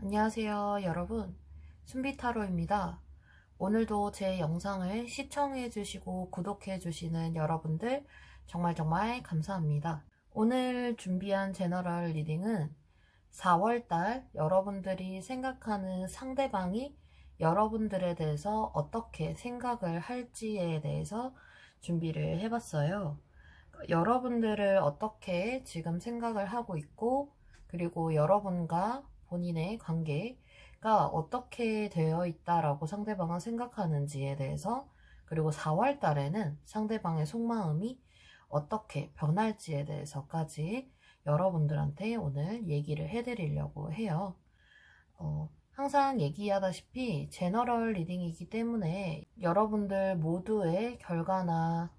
안녕하세요 여러분, 순비타로입니다. 오늘도 제 영상을 시청해 주시고 구독해 주시는 여러분들 정말 감사합니다. 오늘 준비한 제너럴 리딩은 4월달 여러분들이 생각하는 상대방이 여러분들에 대해서 어떻게 생각을 할지에 대해서 준비를 해봤어요. 여러분들을 어떻게 지금 생각을 하고 있고, 그리고 여러분과 본인의 관계가 어떻게 되어 있다라고 상대방은 생각하는지에 대해서, 그리고 4월 달에는 상대방의 속마음이 어떻게 변할지에 대해서까지 여러분들한테 오늘 얘기를 해드리려고 해요. 항상 얘기하다시피 제너럴 리딩이기 때문에 여러분들 모두의 결과나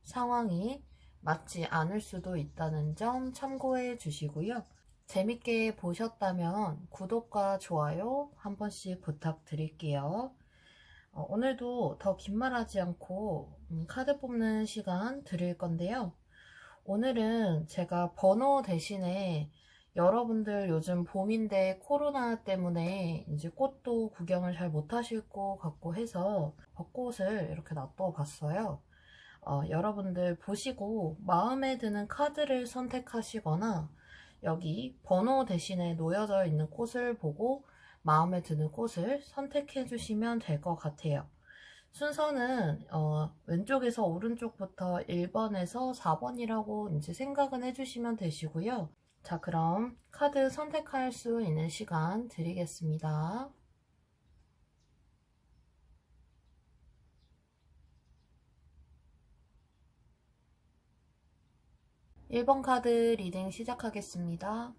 상황이 맞지 않을 수도 있다는 점 참고해 주시고요. 재밌게 보셨다면 구독과 좋아요 한 번씩 부탁드릴게요. 오늘도 더 긴 말하지 않고 카드 뽑는 시간 드릴 건데요. 오늘은 제가 번호 대신에 여러분들 요즘 봄인데 코로나 때문에 이제 꽃도 구경을 잘 못하실 것 같고 해서 벚꽃을 이렇게 놔둬 봤어요. 여러분들 보시고 마음에 드는 카드를 선택하시거나 여기 번호 대신에 놓여져 있는 꽃을 보고 마음에 드는 꽃을 선택해 주시면 될 것 같아요. 순서는 왼쪽에서 오른쪽부터 1번에서 4번이라고 이제 생각은 해주시면 되시고요. 자, 그럼 카드 선택할 수 있는 시간 드리겠습니다. 1번 카드 리딩 시작하겠습니다.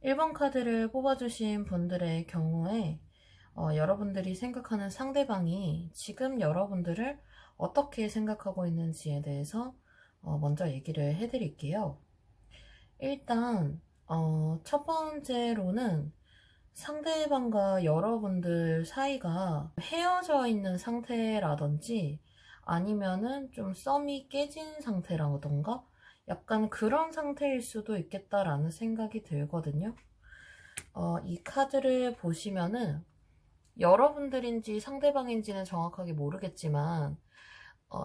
1번 카드를 뽑아주신 분들의 경우에 여러분들이 생각하는 상대방이 지금 여러분들을 어떻게 생각하고 있는지에 대해서 먼저 얘기를 해드릴게요. 일단 첫 번째로는 상대방과 여러분들 사이가 헤어져 있는 상태라든지 아니면은 좀 썸이 깨진 상태라던가 약간 그런 상태일 수도 있겠다라는 생각이 들거든요. 이 카드를 보시면은 여러분들인지 상대방인지는 정확하게 모르겠지만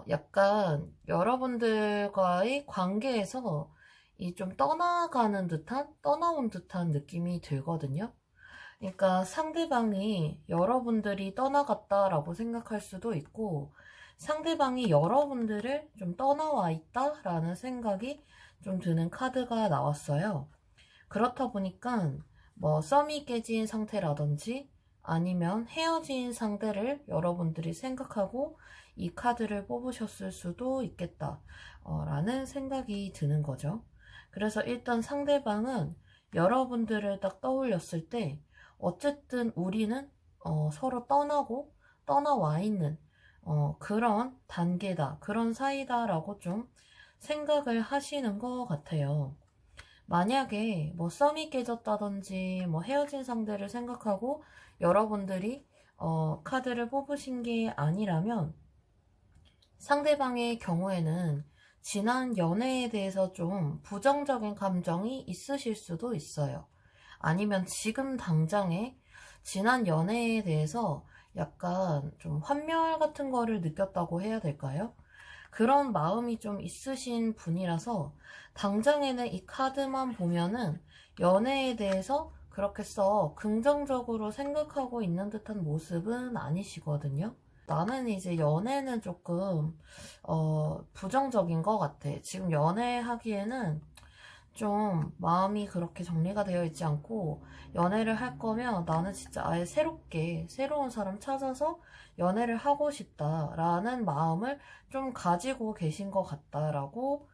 약간 여러분들과의 관계에서 이 좀 떠나가는 듯한, 떠나온 듯한 느낌이 들거든요. 그러니까 상대방이 여러분들이 떠나갔다라고 생각할 수도 있고 상대방이 여러분들을 좀 떠나와 있다라는 생각이 좀 드는 카드가 나왔어요. 그렇다 보니까 뭐 썸이 깨진 상태라든지 아니면 헤어진 상대를 여러분들이 생각하고 이 카드를 뽑으셨을 수도 있겠다 라는 생각이 드는 거죠. 그래서 일단 상대방은 여러분들을 딱 떠올렸을 때 어쨌든 우리는 서로 떠나고 떠나와 있는 그런 단계다, 그런 사이다라고 좀 생각을 하시는 것 같아요. 만약에 뭐 썸이 깨졌다든지 뭐 헤어진 상대를 생각하고 여러분들이 카드를 뽑으신 게 아니라면 상대방의 경우에는 지난 연애에 대해서 좀 부정적인 감정이 있으실 수도 있어요. 아니면 지금 당장에 지난 연애에 대해서 약간 좀 환멸 같은 거를 느꼈다고 해야 될까요? 그런 마음이 좀 있으신 분이라서 당장에는 이 카드만 보면은 연애에 대해서 그렇게 써 긍정적으로 생각하고 있는 듯한 모습은 아니시거든요. 나는 이제 연애는 조금 부정적인 것 같아. 지금 연애하기에는 좀 마음이 그렇게 정리가 되어 있지 않고 연애를 할 거면 나는 진짜 아예 새롭게 새로운 사람 찾아서 연애를 하고 싶다라는 마음을 좀 가지고 계신 것 같다라고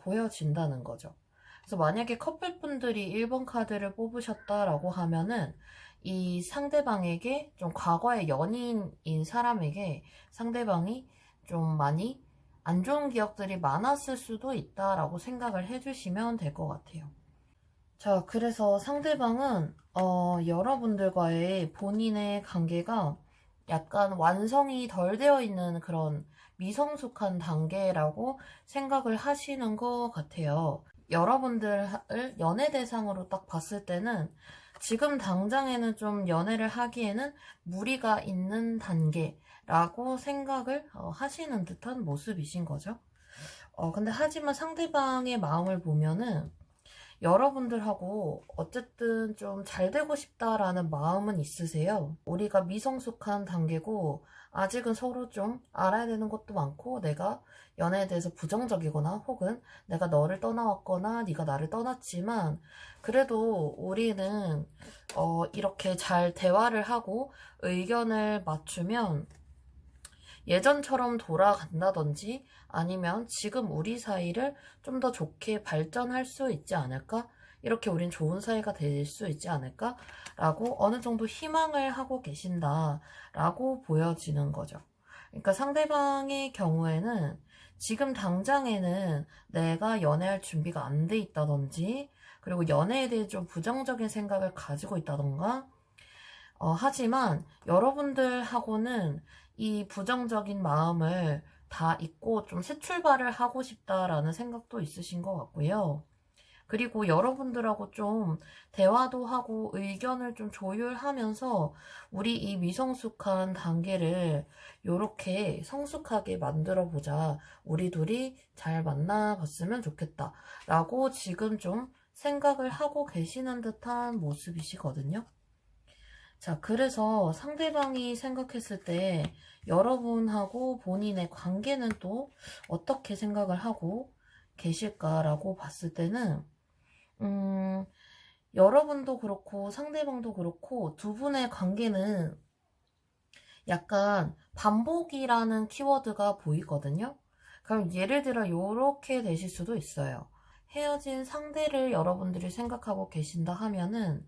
보여진다는 거죠. 그래서 만약에 커플분들이 1번 카드를 뽑으셨다라고 하면은 이 상대방에게 좀 과거의 연인인 사람에게 상대방이 좀 많이 안 좋은 기억들이 많았을 수도 있다라고 생각을 해주시면 될 것 같아요. 자, 그래서 상대방은 여러분들과의 본인의 관계가 약간 완성이 덜 되어 있는 그런 미성숙한 단계라고 생각을 하시는 것 같아요. 여러분들을 연애 대상으로 딱 봤을 때는 지금 당장에는 좀 연애를 하기에는 무리가 있는 단계라고 생각을 하시는 듯한 모습이신 거죠. 근데 하지만 상대방의 마음을 보면은 여러분들하고 어쨌든 좀 잘 되고 싶다라는 마음은 있으세요. 우리가 미성숙한 단계고 아직은 서로 좀 알아야 되는 것도 많고 내가 연애에 대해서 부정적이거나 혹은 내가 너를 떠나왔거나 네가 나를 떠났지만 그래도 우리는 이렇게 잘 대화를 하고 의견을 맞추면 예전처럼 돌아간다든지 아니면 지금 우리 사이를 좀 더 좋게 발전할 수 있지 않을까? 이렇게 우린 좋은 사이가 될 수 있지 않을까? 라고 어느 정도 희망을 하고 계신다라고 보여지는 거죠. 그러니까 상대방의 경우에는 지금 당장에는 내가 연애할 준비가 안 돼 있다든지 그리고 연애에 대해 좀 부정적인 생각을 가지고 있다던가 하지만 여러분들하고는 이 부정적인 마음을 다 잊고 좀 새 출발을 하고 싶다라는 생각도 있으신 것 같고요. 그리고 여러분들하고 좀 대화도 하고 의견을 좀 조율하면서 우리 이 미성숙한 단계를 요렇게 성숙하게 만들어 보자. 우리 둘이 잘 만나봤으면 좋겠다. 라고 지금 좀 생각을 하고 계시는 듯한 모습이시거든요. 자, 그래서 상대방이 생각했을 때 여러분하고 본인의 관계는 또 어떻게 생각을 하고 계실까라고 봤을 때는, 음, 여러분도 그렇고 상대방도 그렇고 두 분의 관계는 약간 반복이라는 키워드가 보이거든요. 그럼 예를 들어 이렇게 되실 수도 있어요. 헤어진 상대를 여러분들이 생각하고 계신다 하면은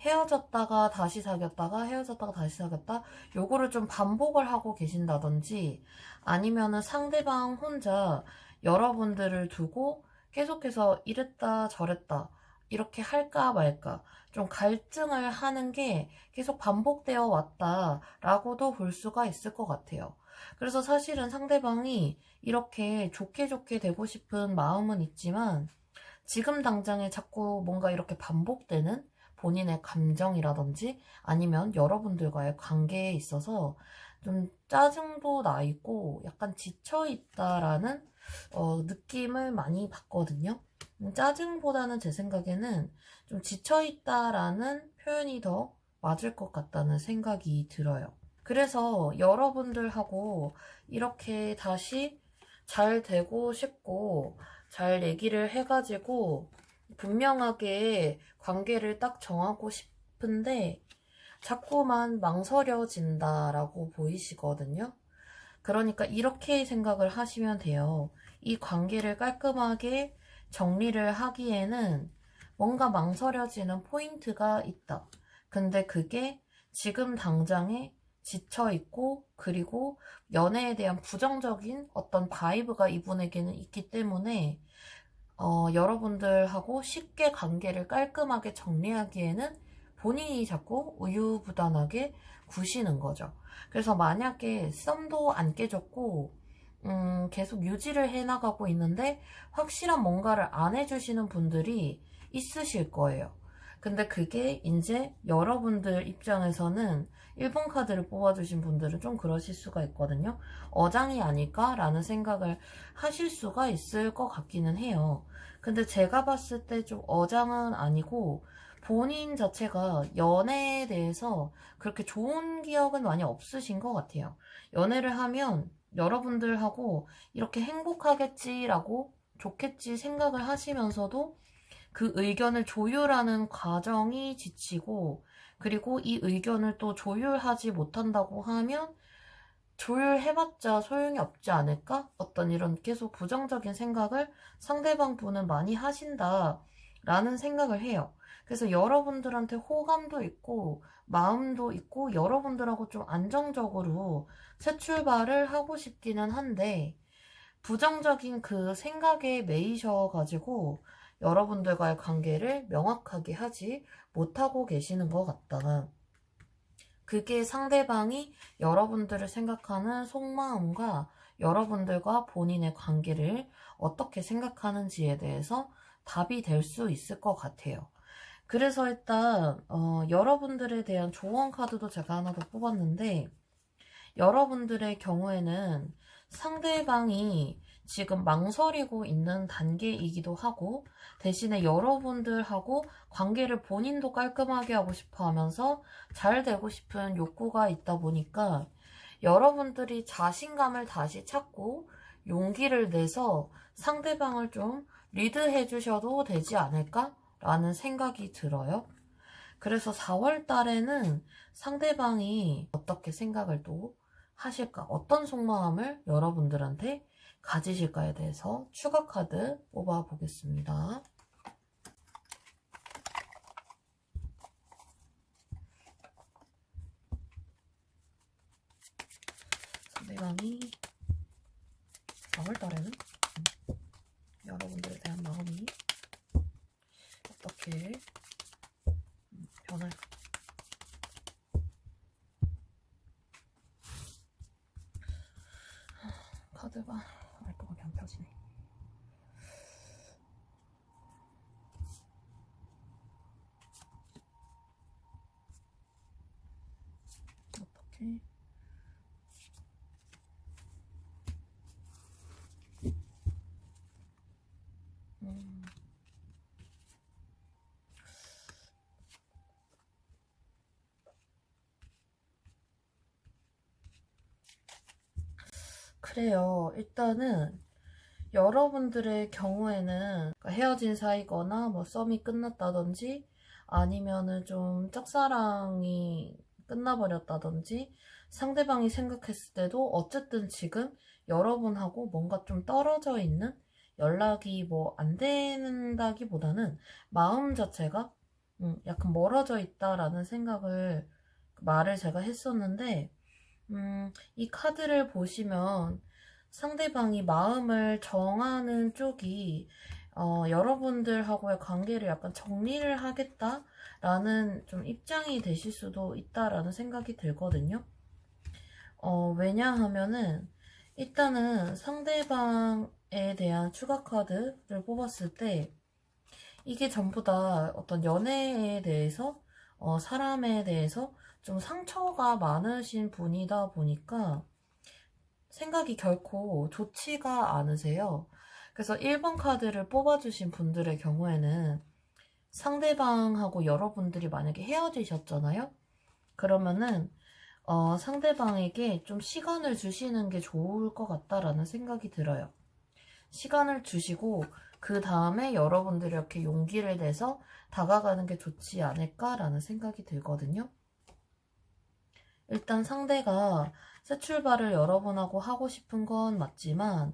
헤어졌다가 다시 사귀었다가 헤어졌다가 다시 사귀었다 요거를 좀 반복을 하고 계신다든지 아니면은 상대방 혼자 여러분들을 두고 계속해서 이랬다 저랬다 이렇게 할까 말까 좀 갈등을 하는 게 계속 반복되어 왔다라고도 볼 수가 있을 것 같아요. 그래서 사실은 상대방이 이렇게 좋게 좋게 되고 싶은 마음은 있지만 지금 당장에 자꾸 뭔가 이렇게 반복되는 본인의 감정이라든지 아니면 여러분들과의 관계에 있어서 좀 짜증도 나 있고 약간 지쳐 있다라는 느낌을 많이 받거든요. 짜증보다는 제 생각에는 좀 지쳐 있다라는 표현이 더 맞을 것 같다는 생각이 들어요. 그래서 여러분들하고 이렇게 다시 잘 되고 싶고 잘 얘기를 해가지고 분명하게 관계를 딱 정하고 싶은데 자꾸만 망설여진다라고 보이시거든요. 그러니까 이렇게 생각을 하시면 돼요. 이 관계를 깔끔하게 정리를 하기에는 뭔가 망설여지는 포인트가 있다. 근데 그게 지금 당장에 지쳐있고 그리고 연애에 대한 부정적인 어떤 바이브가 이분에게는 있기 때문에 여러분들하고 쉽게 관계를 깔끔하게 정리하기에는 본인이 자꾸 우유부단하게 구시는 거죠. 그래서 만약에 썸도 안 깨졌고 계속 유지를 해나가고 있는데 확실한 뭔가를 안 해주시는 분들이 있으실 거예요. 근데 그게 이제 여러분들 입장에서는 1번 카드를 뽑아주신 분들은 좀 그러실 수가 있거든요. 어장이 아닐까라는 생각을 하실 수가 있을 것 같기는 해요. 근데 제가 봤을 때 좀 어장은 아니고 본인 자체가 연애에 대해서 그렇게 좋은 기억은 많이 없으신 것 같아요. 연애를 하면 여러분들하고 이렇게 행복하겠지라고 좋겠지 생각을 하시면서도 그 의견을 조율하는 과정이 지치고, 그리고 이 의견을 또 조율하지 못한다고 하면 조율해봤자 소용이 없지 않을까? 어떤 이런 계속 부정적인 생각을 상대방 분은 많이 하신다라는 생각을 해요. 그래서 여러분들한테 호감도 있고 마음도 있고 여러분들하고 좀 안정적으로 새 출발을 하고 싶기는 한데, 부정적인 그 생각에 매이셔가지고 여러분들과의 관계를 명확하게 하지 못하고 계시는 것 같다. 그게 상대방이 여러분들을 생각하는 속마음과 여러분들과 본인의 관계를 어떻게 생각하는지에 대해서 답이 될 수 있을 것 같아요. 그래서 일단 여러분들에 대한 조언 카드도 제가 하나 더 뽑았는데, 여러분들의 경우에는 상대방이 지금 망설이고 있는 단계이기도 하고, 대신에 여러분들하고 관계를 본인도 깔끔하게 하고 싶어 하면서 잘 되고 싶은 욕구가 있다 보니까 여러분들이 자신감을 다시 찾고 용기를 내서 상대방을 좀 리드해 주셔도 되지 않을까? 라는 생각이 들어요. 그래서 4월 달에는 상대방이 어떻게 생각을 또 하실까? 어떤 속마음을 여러분들한테 가지실까에 대해서 추가 카드 뽑아 보겠습니다. 상대방이 4월 달에는 여러분들에 대한 마음이 어떻게 변할까? 카드가 말끔하게 안 펴지네. 어떻게? 그래요. 일단은 여러분들의 경우에는 헤어진 사이거나 뭐 썸이 끝났다든지 아니면은 좀 짝사랑이 끝나버렸다든지 상대방이 생각했을 때도 어쨌든 지금 여러분하고 뭔가 좀 떨어져 있는, 연락이 뭐 안 된다기보다는 마음 자체가 약간 멀어져 있다라는 생각을, 말을 제가 했었는데, 이 카드를 보시면 상대방이 마음을 정하는 쪽이 여러분들하고의 관계를 약간 정리를 하겠다라는 좀 입장이 되실 수도 있다라는 생각이 들거든요. 왜냐하면은 일단은 상대방에 대한 추가 카드를 뽑았을 때 이게 전부 다 어떤 연애에 대해서, 사람에 대해서 좀 상처가 많으신 분이다 보니까 생각이 결코 좋지가 않으세요. 그래서 1번 카드를 뽑아주신 분들의 경우에는 상대방하고 여러분들이 만약에 헤어지셨잖아요? 그러면은 상대방에게 좀 시간을 주시는 게 좋을 것 같다라는 생각이 들어요. 시간을 주시고 그 다음에 여러분들이 이렇게 용기를 내서 다가가는 게 좋지 않을까라는 생각이 들거든요. 일단 상대가 새 출발을 여러분하고 하고 싶은 건 맞지만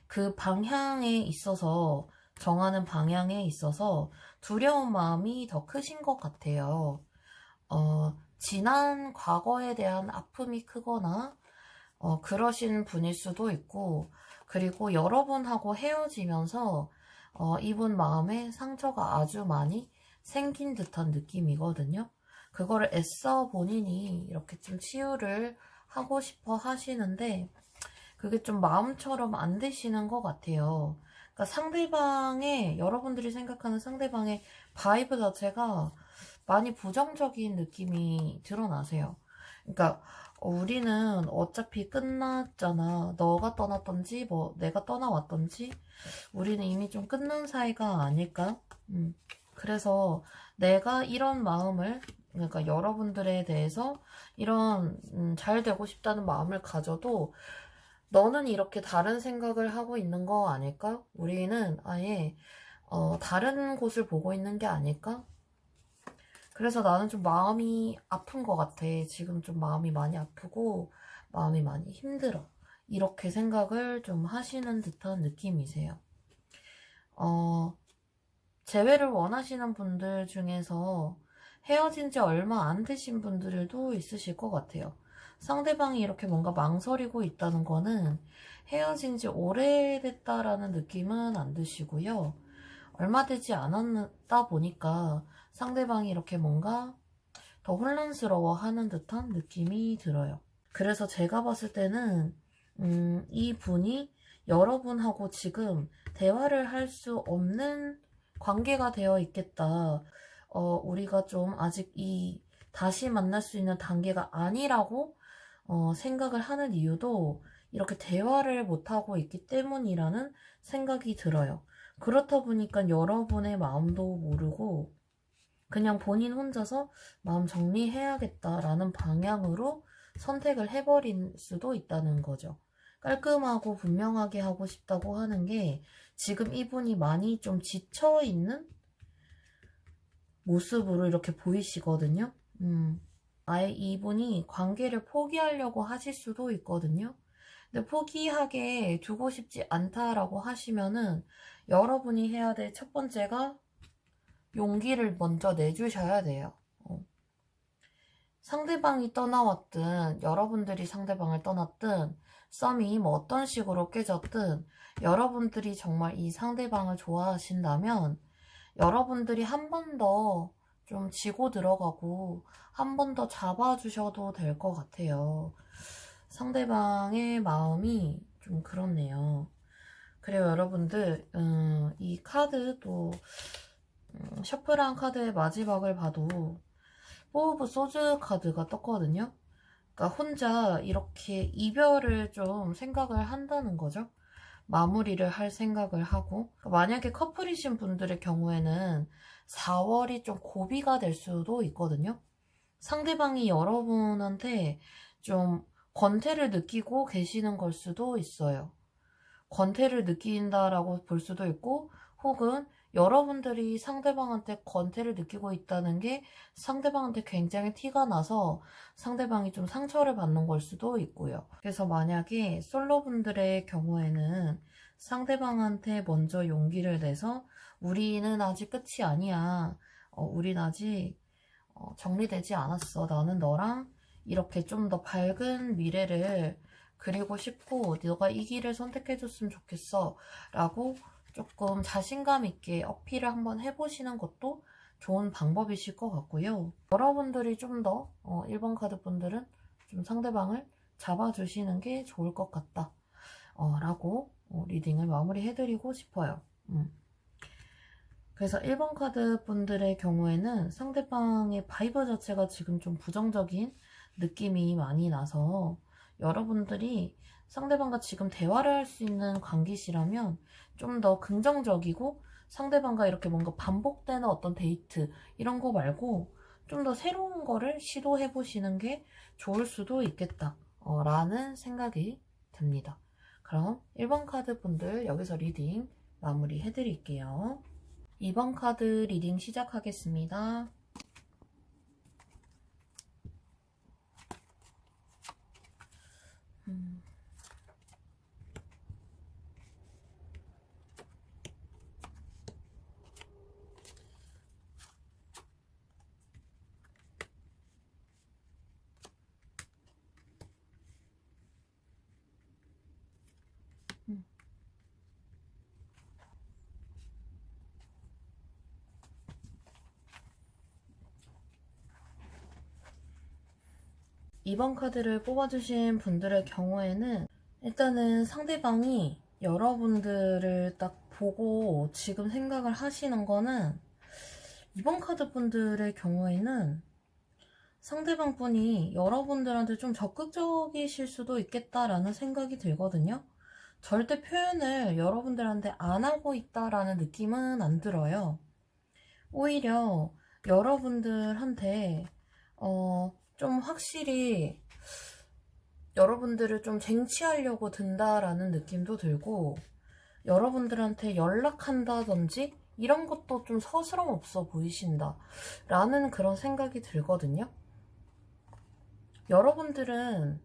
그 방향에 있어서, 정하는 방향에 있어서 두려운 마음이 더 크신 것 같아요. 지난 과거에 대한 아픔이 크거나 그러신 분일 수도 있고, 그리고 여러분하고 헤어지면서 이분 마음에 상처가 아주 많이 생긴 듯한 느낌이거든요. 그거를 애써 본인이 이렇게 좀 치유를 하고 싶어 하시는데 그게 좀 마음처럼 안 되시는 것 같아요. 그러니까 상대방의, 여러분들이 생각하는 상대방의 바이브 자체가 많이 부정적인 느낌이 드러나세요. 그러니까 우리는 어차피 끝났잖아. 너가 떠났던지 뭐 내가 떠나왔던지 우리는 이미 좀 끝난 사이가 아닐까? 그래서 내가 이런 마음을, 그러니까 여러분들에 대해서 이런 잘 되고 싶다는 마음을 가져도 너는 이렇게 다른 생각을 하고 있는 거 아닐까? 우리는 아예 다른 곳을 보고 있는 게 아닐까? 그래서 나는 좀 마음이 아픈 것 같아. 지금 좀 마음이 많이 아프고 마음이 많이 힘들어. 이렇게 생각을 좀 하시는 듯한 느낌이세요. 재회를 원하시는 분들 중에서 헤어진 지 얼마 안 되신 분들도 있으실 것 같아요. 상대방이 이렇게 뭔가 망설이고 있다는 거는 헤어진 지 오래됐다라는 느낌은 안 드시고요. 얼마 되지 않았다 보니까 상대방이 이렇게 뭔가 더 혼란스러워하는 듯한 느낌이 들어요. 그래서 제가 봤을 때는 이 분이 여러분하고 지금 대화를 할 수 없는 관계가 되어 있겠다. 우리가 좀 아직 다시 만날 수 있는 단계가 아니라고 생각을 하는 이유도 이렇게 대화를 못하고 있기 때문이라는 생각이 들어요. 그렇다 보니까 여러분의 마음도 모르고 그냥 본인 혼자서 마음 정리해야겠다라는 방향으로 선택을 해버릴 수도 있다는 거죠. 깔끔하고 분명하게 하고 싶다고 하는 게 지금 이분이 많이 좀 지쳐있는 모습으로 이렇게 보이시거든요. 아예 이분이 관계를 포기하려고 하실 수도 있거든요. 근데 포기하게 두고 싶지 않다라고 하시면은 여러분이 해야 될 첫 번째가 용기를 먼저 내주셔야 돼요. 상대방이 떠나왔든 여러분들이 상대방을 떠났든 썸이 뭐 어떤 식으로 깨졌든 여러분들이 정말 이 상대방을 좋아하신다면 여러분들이 한 번 더 좀 지고 들어가고 한 번 더 잡아주셔도 될 것 같아요. 상대방의 마음이 좀 그렇네요. 그래요, 여러분들. 이 카드 또 셔플한 카드의 마지막을 봐도 4 오브 소즈 카드가 떴거든요. 그러니까 혼자 이렇게 이별을 좀 생각을 한다는 거죠. 마무리를 할 생각을 하고, 만약에 커플이신 분들의 경우에는 4월이 좀 고비가 될 수도 있거든요. 상대방이 여러분한테 좀 권태를 느끼고 계시는 걸 수도 있어요. 권태를 느낀다라고 볼 수도 있고, 혹은 여러분들이 상대방한테 권태를 느끼고 있다는 게 상대방한테 굉장히 티가 나서 상대방이 좀 상처를 받는 걸 수도 있고요. 그래서 만약에 솔로분들의 경우에는 상대방한테 먼저 용기를 내서 우리는 아직 끝이 아니야. 우린 아직 정리되지 않았어. 나는 너랑 이렇게 좀 더 밝은 미래를 그리고 싶고 너가 이 길을 선택해줬으면 좋겠어 라고 조금 자신감 있게 어필을 한번 해보시는 것도 좋은 방법이실 것 같고요. 여러분들이 좀 더 1번 카드 분들은 좀 상대방을 잡아주시는 게 좋을 것 같다 라고 리딩을 마무리해드리고 싶어요. 그래서 1번 카드 분들의 경우에는 상대방의 바이브 자체가 지금 좀 부정적인 느낌이 많이 나서 여러분들이 상대방과 지금 대화를 할 수 있는 관계시라면 좀 더 긍정적이고 상대방과 이렇게 뭔가 반복되는 어떤 데이트 이런 거 말고 좀 더 새로운 거를 시도해 보시는 게 좋을 수도 있겠다 라는 생각이 듭니다. 그럼 1번 카드 분들 여기서 리딩 마무리 해드릴게요. 2번 카드 리딩 시작하겠습니다. 이번 카드를 뽑아주신 분들의 경우에는 일단은 상대방이 여러분들을 딱 보고 지금 생각을 하시는 거는 이번 카드 분들의 경우에는 상대방 분이 여러분들한테 좀 적극적이실 수도 있겠다라는 생각이 들거든요. 절대 표현을 여러분들한테 안 하고 있다라는 느낌은 안 들어요. 오히려 여러분들한테 좀 확실히 여러분들을 좀 쟁취하려고 든다라는 느낌도 들고 여러분들한테 연락한다든지 이런 것도 좀 서스럼 없어 보이신다 라는 그런 생각이 들거든요. 여러분들은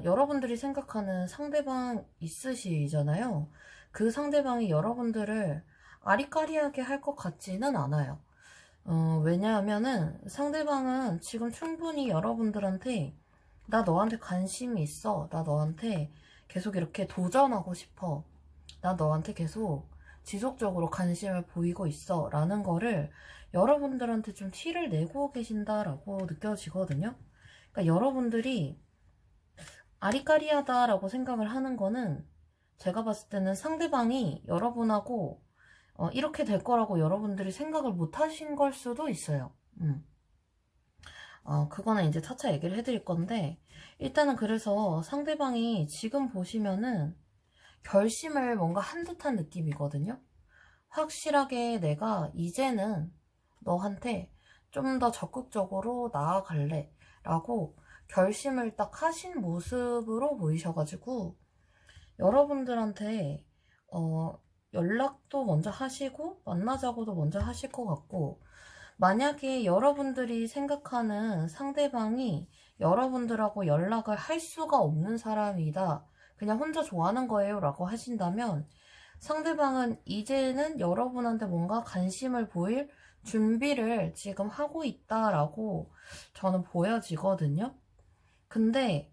여러분들이 생각하는 상대방 있으시잖아요. 그 상대방이 여러분들을 아리까리하게 할 것 같지는 않아요. 왜냐하면은 상대방은 지금 충분히 여러분들한테 나 너한테 관심이 있어. 나 너한테 계속 이렇게 도전하고 싶어. 나 너한테 계속 지속적으로 관심을 보이고 있어. 라는 거를 여러분들한테 좀 티를 내고 계신다라고 느껴지거든요. 그러니까 여러분들이 아리까리하다라고 생각을 하는 거는 제가 봤을 때는 상대방이 여러분하고 이렇게 될 거라고 여러분들이 생각을 못 하신 걸 수도 있어요. 그거는 이제 차차 얘기를 해드릴 건데, 일단은 그래서 상대방이 지금 보시면은 결심을 뭔가 한 듯한 느낌이거든요. 확실하게 내가 이제는 너한테 좀 더 적극적으로 나아갈래 라고 결심을 딱 하신 모습으로 보이셔가지고 여러분들한테 연락도 먼저 하시고 만나자고도 먼저 하실 것 같고, 만약에 여러분들이 생각하는 상대방이 여러분들하고 연락을 할 수가 없는 사람이다, 그냥 혼자 좋아하는 거예요 라고 하신다면 상대방은 이제는 여러분한테 뭔가 관심을 보일 준비를 지금 하고 있다라고 저는 보여지거든요. 근데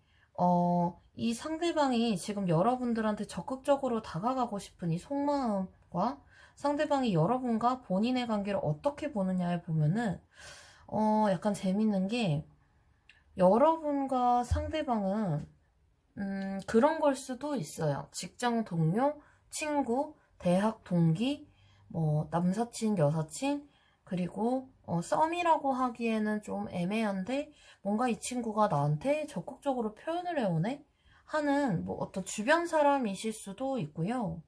이 상대방이 지금 여러분들한테 적극적으로 다가가고 싶은 이 속마음과 상대방이 여러분과 본인의 관계를 어떻게 보느냐에 보면은 약간 재밌는 게, 여러분과 상대방은 그런 걸 수도 있어요. 직장 동료, 친구, 대학 동기, 뭐 남사친, 여사친, 그리고 썸이라고 하기에는 좀 애매한데 뭔가 이 친구가 나한테 적극적으로 표현을 해오네 하는 뭐 어떤 주변 사람이실 수도 있고요.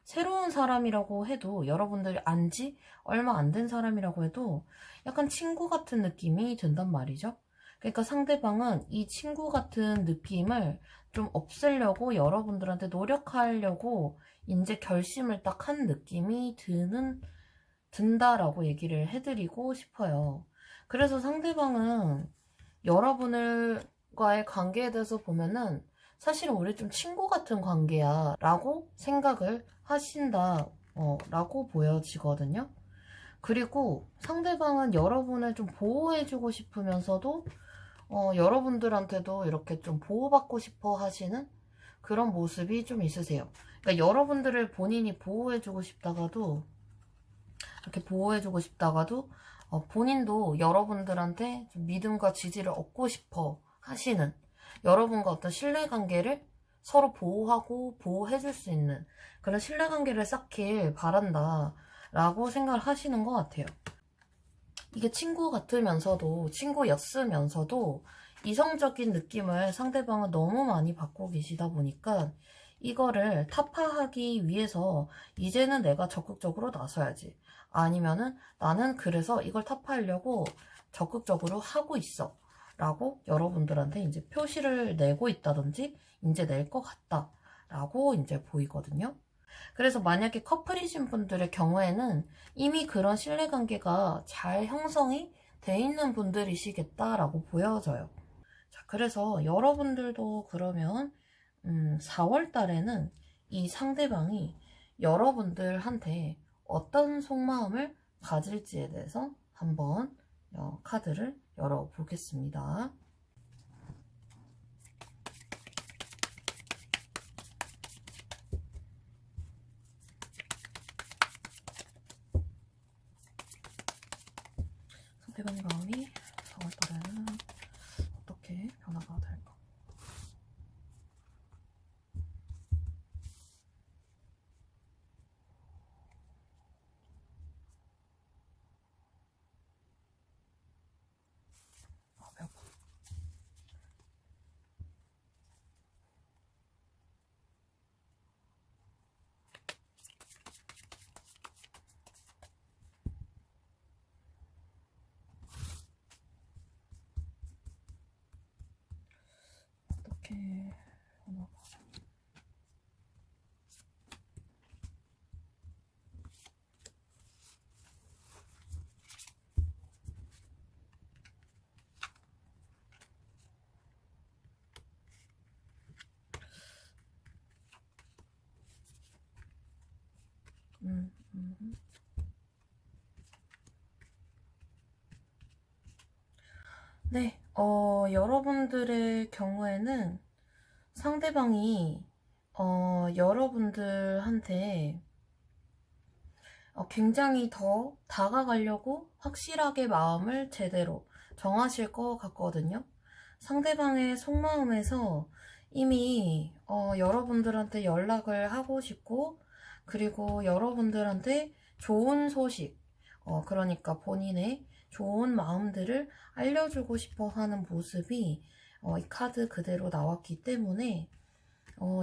새로운 사람이라고 해도, 여러분들이 안지 얼마 안 된 사람이라고 해도 약간 친구 같은 느낌이 든단 말이죠. 그러니까 상대방은 이 친구 같은 느낌을 좀 없애려고 여러분들한테 노력하려고 이제 결심을 딱 한 느낌이 든다라고 얘기를 해드리고 싶어요. 그래서 상대방은 여러분과의 관계에 대해서 보면은 사실은 우리 좀 친구 같은 관계야 라고 생각을 하신다 라고 보여지거든요. 그리고 상대방은 여러분을 좀 보호해주고 싶으면서도 여러분들한테도 이렇게 좀 보호받고 싶어 하시는 그런 모습이 좀 있으세요. 그러니까 여러분들을 본인이 보호해주고 싶다가도, 이렇게 보호해주고 싶다가도 본인도 여러분들한테 좀 믿음과 지지를 얻고 싶어 하시는, 여러분과 어떤 신뢰관계를 서로 보호하고 보호해줄 수 있는 그런 신뢰관계를 쌓길 바란다 라고 생각을 하시는 것 같아요. 이게 친구 같으면서도, 친구였으면서도 이성적인 느낌을 상대방은 너무 많이 받고 계시다 보니까 이거를 타파하기 위해서 이제는 내가 적극적으로 나서야지, 아니면은 나는 그래서 이걸 타파하려고 적극적으로 하고 있어 라고 여러분들한테 이제 표시를 내고 있다든지 이제 낼 것 같다 라고 이제 보이거든요. 그래서 만약에 커플이신 분들의 경우에는 이미 그런 신뢰관계가 잘 형성이 돼 있는 분들이시겠다라고 보여져요. 자, 그래서 여러분들도 그러면 4월 달에는 이 상대방이 여러분들한테 어떤 속마음을 가질지에 대해서 한번 카드를 열어보겠습니다. 상대방의 마음이 4월 달에는 어떻게 변화가 될까? 배고파. 네, 여러분들의 경우에는 상대방이 여러분들한테 굉장히 더 다가가려고 확실하게 마음을 제대로 정하실 것 같거든요. 상대방의 속마음에서 이미 여러분들한테 연락을 하고 싶고, 그리고 여러분들한테 좋은 소식, 그러니까 본인의 좋은 마음들을 알려주고 싶어 하는 모습이 이 카드 그대로 나왔기 때문에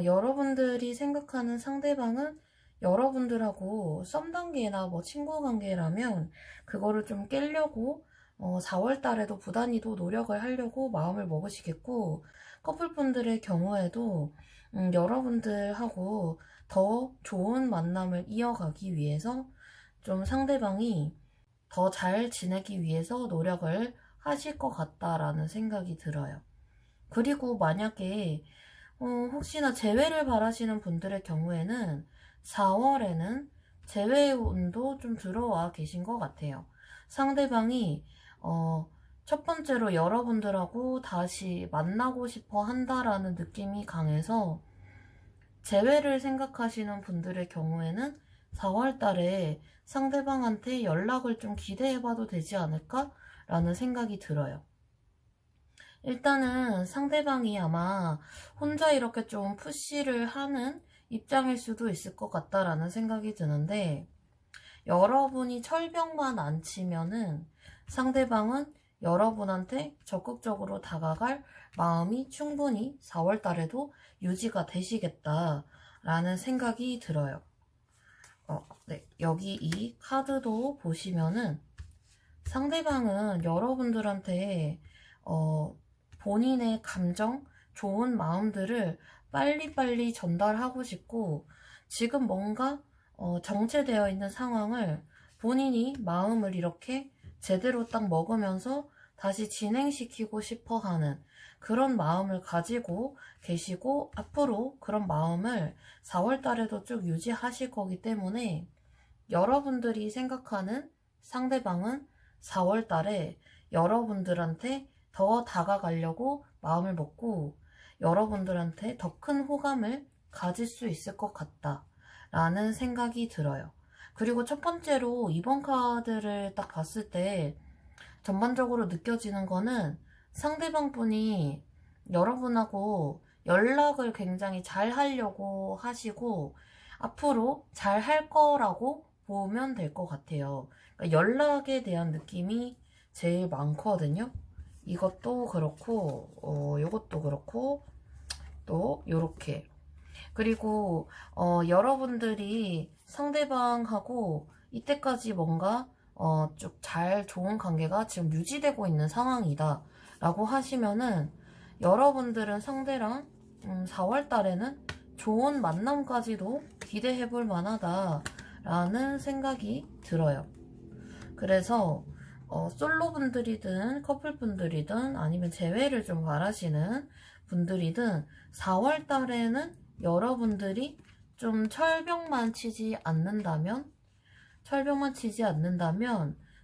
여러분들이 생각하는 상대방은 여러분들하고 썸 단계나 뭐 친구 관계라면 그거를 좀 깨려고 4월 달에도 부단히도 노력을 하려고 마음을 먹으시겠고, 커플분들의 경우에도 여러분들하고 더 좋은 만남을 이어가기 위해서 좀 상대방이 더 잘 지내기 위해서 노력을 하실 것 같다라는 생각이 들어요. 그리고 만약에 혹시나 재회를 바라시는 분들의 경우에는 4월에는 재회운도 좀 들어와 계신 것 같아요. 상대방이 첫 번째로 여러분들하고 다시 만나고 싶어 한다라는 느낌이 강해서 재회를 생각하시는 분들의 경우에는 4월 달에 상대방한테 연락을 좀 기대해봐도 되지 않을까라는 생각이 들어요. 일단은 상대방이 아마 혼자 이렇게 좀 푸시를 하는 입장일 수도 있을 것 같다라는 생각이 드는데, 여러분이 철벽만 안 치면은 상대방은 여러분한테 적극적으로 다가갈 마음이 충분히 4월 달에도 유지가 되시겠다라는 생각이 들어요. 네, 여기 이 카드도 보시면은 상대방은 여러분들한테 본인의 감정, 좋은 마음들을 빨리빨리 전달하고 싶고, 지금 뭔가 정체되어 있는 상황을 본인이 마음을 이렇게 제대로 딱 먹으면서 다시 진행시키고 싶어 하는 그런 마음을 가지고 계시고, 앞으로 그런 마음을 4월 달에도 쭉 유지하실 거기 때문에 여러분들이 생각하는 상대방은 4월 달에 여러분들한테 더 다가가려고 마음을 먹고 여러분들한테 더 큰 호감을 가질 수 있을 것 같다 라는 생각이 들어요. 그리고 첫 번째로 이번 카드를 딱 봤을 때 전반적으로 느껴지는 거는 상대방 분이 여러분하고 연락을 굉장히 잘 하려고 하시고 앞으로 잘 할 거라고 보면 될 것 같아요. 그러니까 연락에 대한 느낌이 제일 많거든요. 이것도 그렇고, 이것도 그렇고, 또 요렇게. 그리고 여러분들이 상대방하고 이때까지 뭔가 쭉 잘 좋은 관계가 지금 유지되고 있는 상황이다 라고 하시면은, 여러분들은 상대랑 4월 달에는 좋은 만남까지도 기대해 볼 만하다 라는 생각이 들어요. 그래서 솔로분들이든 커플분들이든 아니면 재회를 좀 바라시는 분들이든 4월 달에는 여러분들이 좀 철벽만 치지 않는다면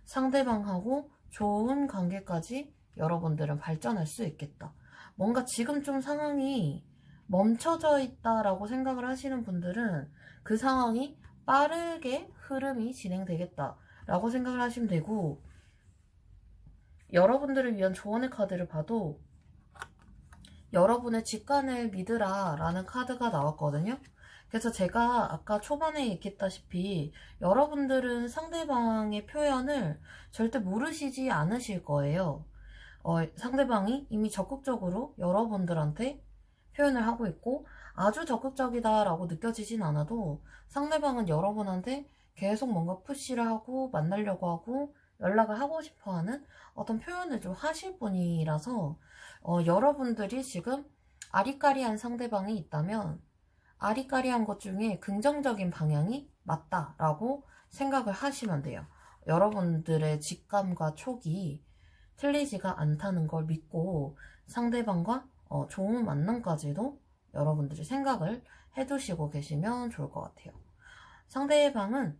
상대방하고 좋은 관계까지 여러분들은 발전할 수 있겠다. 뭔가 지금 좀 상황이 멈춰져 있다라고 생각을 하시는 분들은 그 상황이 빠르게 흐름이 진행되겠다라고 생각을 하시면 되고, 여러분들을 위한 조언의 카드를 봐도 여러분의 직관을 믿으라 라는 카드가 나왔거든요. 그래서 제가 아까 초반에 얘기했다시피 여러분들은 상대방의 표현을 절대 모르시지 않으실 거예요. 상대방이 이미 적극적으로 여러분들한테 표현을 하고 있고, 아주 적극적이다라고 느껴지진 않아도 상대방은 여러분한테 계속 뭔가 푸시를 하고 만나려고 하고 연락을 하고 싶어하는 어떤 표현을 좀 하실 분이라서, 여러분들이 지금 아리까리한 상대방이 있다면 아리까리한 것 중에 긍정적인 방향이 맞다라고 생각을 하시면 돼요. 여러분들의 직감과 촉이 틀리지가 않다는 걸 믿고 상대방과 좋은 만남까지도 여러분들이 생각을 해두시고 계시면 좋을 것 같아요. 상대방은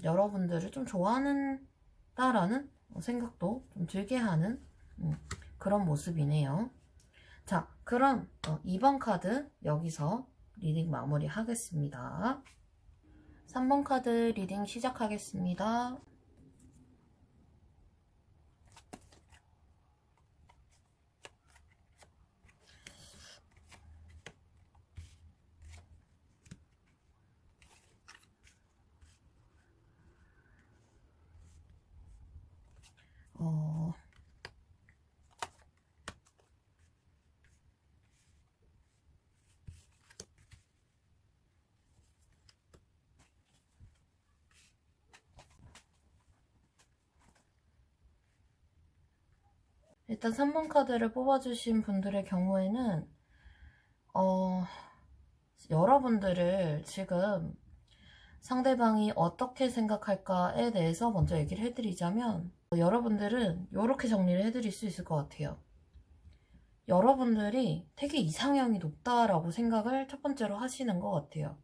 여러분들을 좀 좋아하는다라는 생각도 좀 들게 하는 그런 모습이네요. 자, 그럼 2번 카드 여기서 리딩 마무리 하겠습니다. 3번 카드 리딩 시작하겠습니다. 일단 3번 카드를 뽑아주신 분들의 경우에는 여러분들을 지금 상대방이 어떻게 생각할까에 대해서 먼저 얘기를 해드리자면 여러분들은 이렇게 정리를 해드릴 수 있을 것 같아요. 여러분들이 되게 이상형이 높다라고 생각을 첫 번째로 하시는 것 같아요.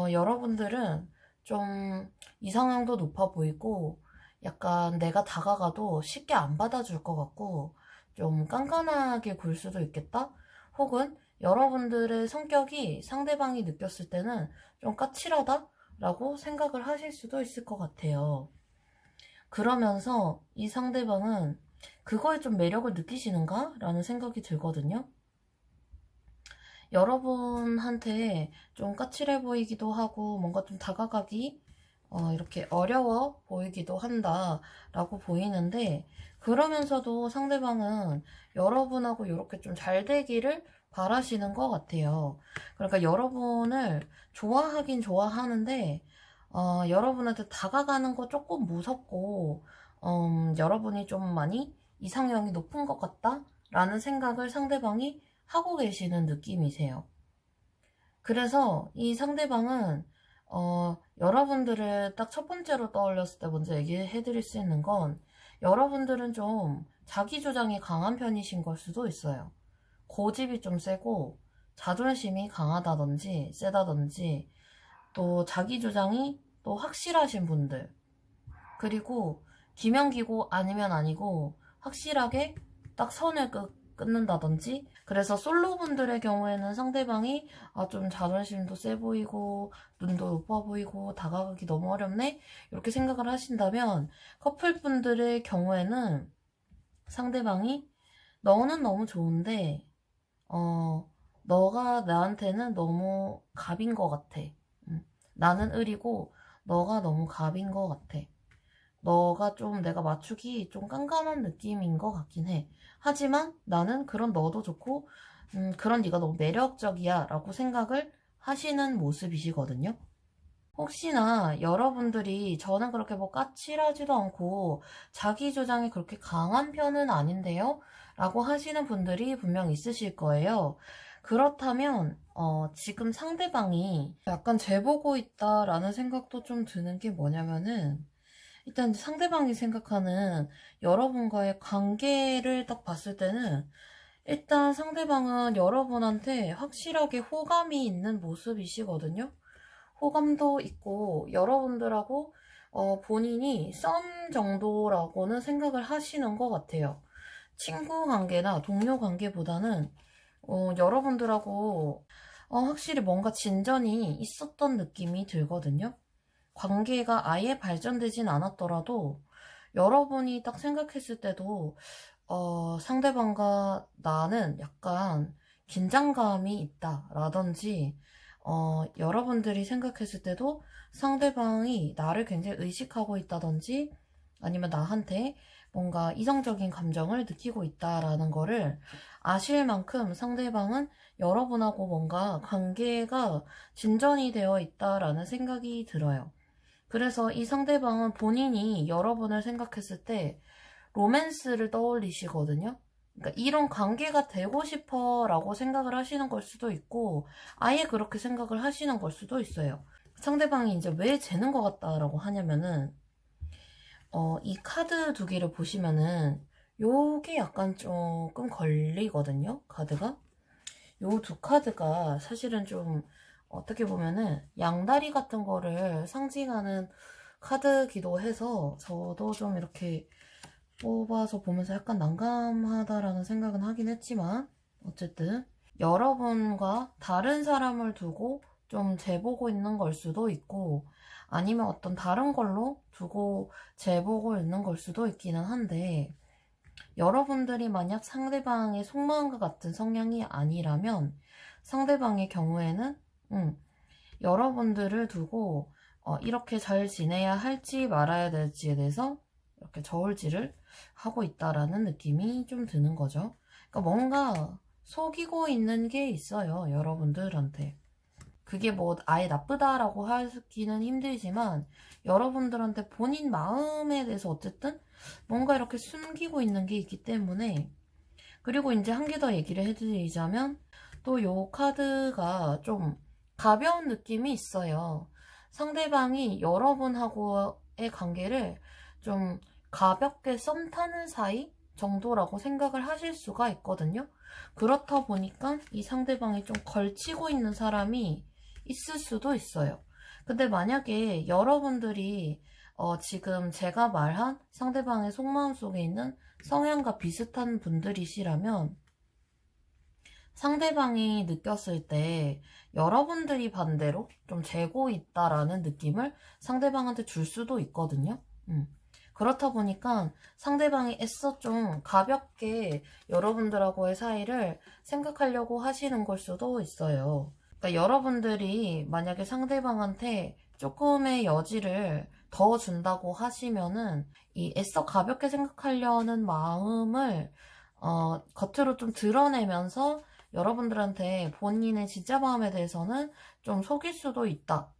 여러분들은 좀 이상형도 높아 보이고 약간 내가 다가가도 쉽게 안 받아줄 것 같고 좀 깐깐하게 굴 수도 있겠다? 혹은 여러분들의 성격이 상대방이 느꼈을 때는 좀 까칠하다? 라고 생각을 하실 수도 있을 것 같아요. 그러면서 이 상대방은 그거에 좀 매력을 느끼시는가? 라는 생각이 들거든요. 여러분한테 좀 까칠해 보이기도 하고 뭔가 좀 다가가기 이렇게 어려워 보이기도 한다라고 보이는데, 그러면서도 상대방은 여러분하고 이렇게 좀 잘 되기를 바라시는 것 같아요. 그러니까 여러분을 좋아하긴 좋아하는데 여러분한테 다가가는 거 조금 무섭고 여러분이 좀 많이 이상형이 높은 것 같다 라는 생각을 상대방이 하고 계시는 느낌이세요. 그래서 이 상대방은 여러분들을 딱 첫 번째로 떠올렸을 때 먼저 얘기해 드릴 수 있는 건, 여러분들은 좀 자기 주장이 강한 편이신 걸 수도 있어요. 고집이 좀 세고 자존심이 강하다든지 세다든지 또 자기 주장이 또 확실하신 분들, 그리고 기면기고 아니면 아니고 확실하게 딱 선을 끊는다든지. 그래서 솔로분들의 경우에는 상대방이 좀 자존심도 세 보이고 눈도 높아 보이고 다가가기 너무 어렵네 이렇게 생각을 하신다면, 커플분들의 경우에는 상대방이 너는 너무 좋은데 너가 나한테는 너무 갑인 것 같아. 나는 을이고 너가 너무 갑인 것 같아. 너가 좀 내가 맞추기 좀 깐깐한 느낌인 것 같긴 해. 하지만 나는 그런 너도 좋고 그런 네가 너무 매력적이야 라고 생각을 하시는 모습이시거든요. 혹시나 여러분들이 저는 그렇게 뭐 까칠하지도 않고 자기 주장이 그렇게 강한 편은 아닌데요? 라고 하시는 분들이 분명 있으실 거예요. 그렇다면 지금 상대방이 약간 재보고 있다라는 생각도 좀 드는 게 뭐냐면은, 일단 상대방이 생각하는 여러분과의 관계를 딱 봤을 때는 일단 상대방은 여러분한테 확실하게 호감이 있는 모습이시거든요. 호감도 있고 여러분들하고 본인이 썸 정도라고는 생각을 하시는 것 같아요. 친구 관계나 동료 관계보다는 여러분들하고 확실히 뭔가 진전이 있었던 느낌이 들거든요. 관계가 아예 발전되진 않았더라도 여러분이 딱 생각했을 때도 상대방과 나는 약간 긴장감이 있다라든지, 여러분들이 생각했을 때도 상대방이 나를 굉장히 의식하고 있다든지 아니면 나한테 뭔가 이성적인 감정을 느끼고 있다라는 거를 아실 만큼 상대방은 여러분하고 뭔가 관계가 진전이 되어 있다라는 생각이 들어요. 그래서 이 상대방은 본인이 여러분을 생각했을 때 로맨스를 떠올리시거든요. 그러니까 이런 관계가 되고 싶어 라고 생각을 하시는 걸 수도 있고 아예 그렇게 생각을 하시는 걸 수도 있어요. 상대방이 이제 왜 재는 것 같다라고 하냐면은 이 카드 두 개를 보시면은 요게 약간 조금 걸리거든요, 카드가. 요 두 카드가 사실은 좀 어떻게 보면은 양다리 같은 거를 상징하는 카드기도 해서 저도 좀 이렇게 뽑아서 보면서 약간 난감하다라는 생각은 하긴 했지만 어쨌든 여러분과 다른 사람을 두고 좀 재보고 있는 걸 수도 있고 아니면 어떤 다른 걸로 두고 재보고 있는 걸 수도 있기는 한데 여러분들이 만약 상대방의 속마음과 같은 성향이 아니라면 상대방의 경우에는 여러분들을 두고 이렇게 잘 지내야 할지 말아야 될지에 대해서 이렇게 저울질을 하고 있다라는 느낌이 좀 드는 거죠. 그러니까 뭔가 속이고 있는 게 있어요, 여러분들한테. 그게 뭐 아예 나쁘다라고 하기는 힘들지만 여러분들한테 본인 마음에 대해서 어쨌든 뭔가 이렇게 숨기고 있는 게 있기 때문에 그리고 이제 한 개 더 얘기를 해드리자면 또 요 카드가 좀 가벼운 느낌이 있어요. 상대방이 여러분하고의 관계를 좀 가볍게 썸 타는 사이 정도라고 생각을 하실 수가 있거든요. 그렇다 보니까 이 상대방이 좀 걸치고 있는 사람이 있을 수도 있어요. 근데 만약에 여러분들이 지금 제가 말한 상대방의 속마음 속에 있는 성향과 비슷한 분들이시라면 상대방이 느꼈을 때 여러분들이 반대로 좀 재고 있다라는 느낌을 상대방한테 줄 수도 있거든요. 그렇다 보니까 상대방이 애써 좀 가볍게 여러분들하고의 사이를 생각하려고 하시는 걸 수도 있어요. 그러니까 여러분들이 만약에 상대방한테 조금의 여지를 더 준다고 하시면은 이 애써 가볍게 생각하려는 마음을 겉으로 좀 드러내면서 여러분들한테 본인의 진짜 마음에 대해서는 좀 속일 수도 있다.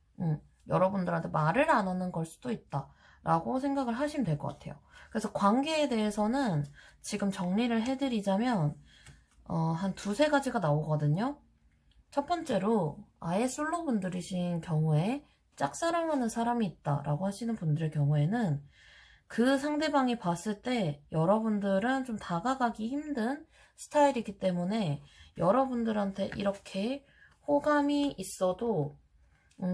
여러분들한테 말을 안 하는 걸 수도 있다. 라고 생각을 하시면 될 것 같아요. 그래서 관계에 대해서는 지금 정리를 해드리자면, 한 두세 가지가 나오거든요. 첫 번째로, 아예 솔로분들이신 경우에 짝사랑하는 사람이 있다라고 하시는 분들의 경우에는 그 상대방이 봤을 때 여러분들은 좀 다가가기 힘든 스타일이기 때문에 여러분들한테 이렇게 호감이 있어도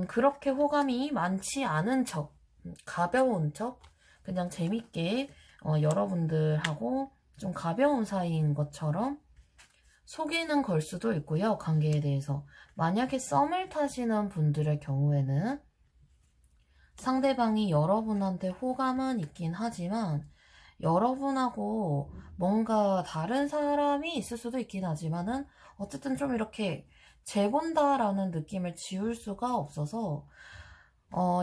그렇게 호감이 많지 않은 척, 가벼운 척, 그냥 재밌게 여러분들하고 좀 가벼운 사이인 것처럼 속이는 걸 수도 있고요. 관계에 대해서. 만약에 썸을 타시는 분들의 경우에는 상대방이 여러분한테 호감은 있긴 하지만 여러분하고 뭔가 다른 사람이 있을 수도 있긴 하지만은 어쨌든 좀 이렇게 재본다라는 느낌을 지울 수가 없어서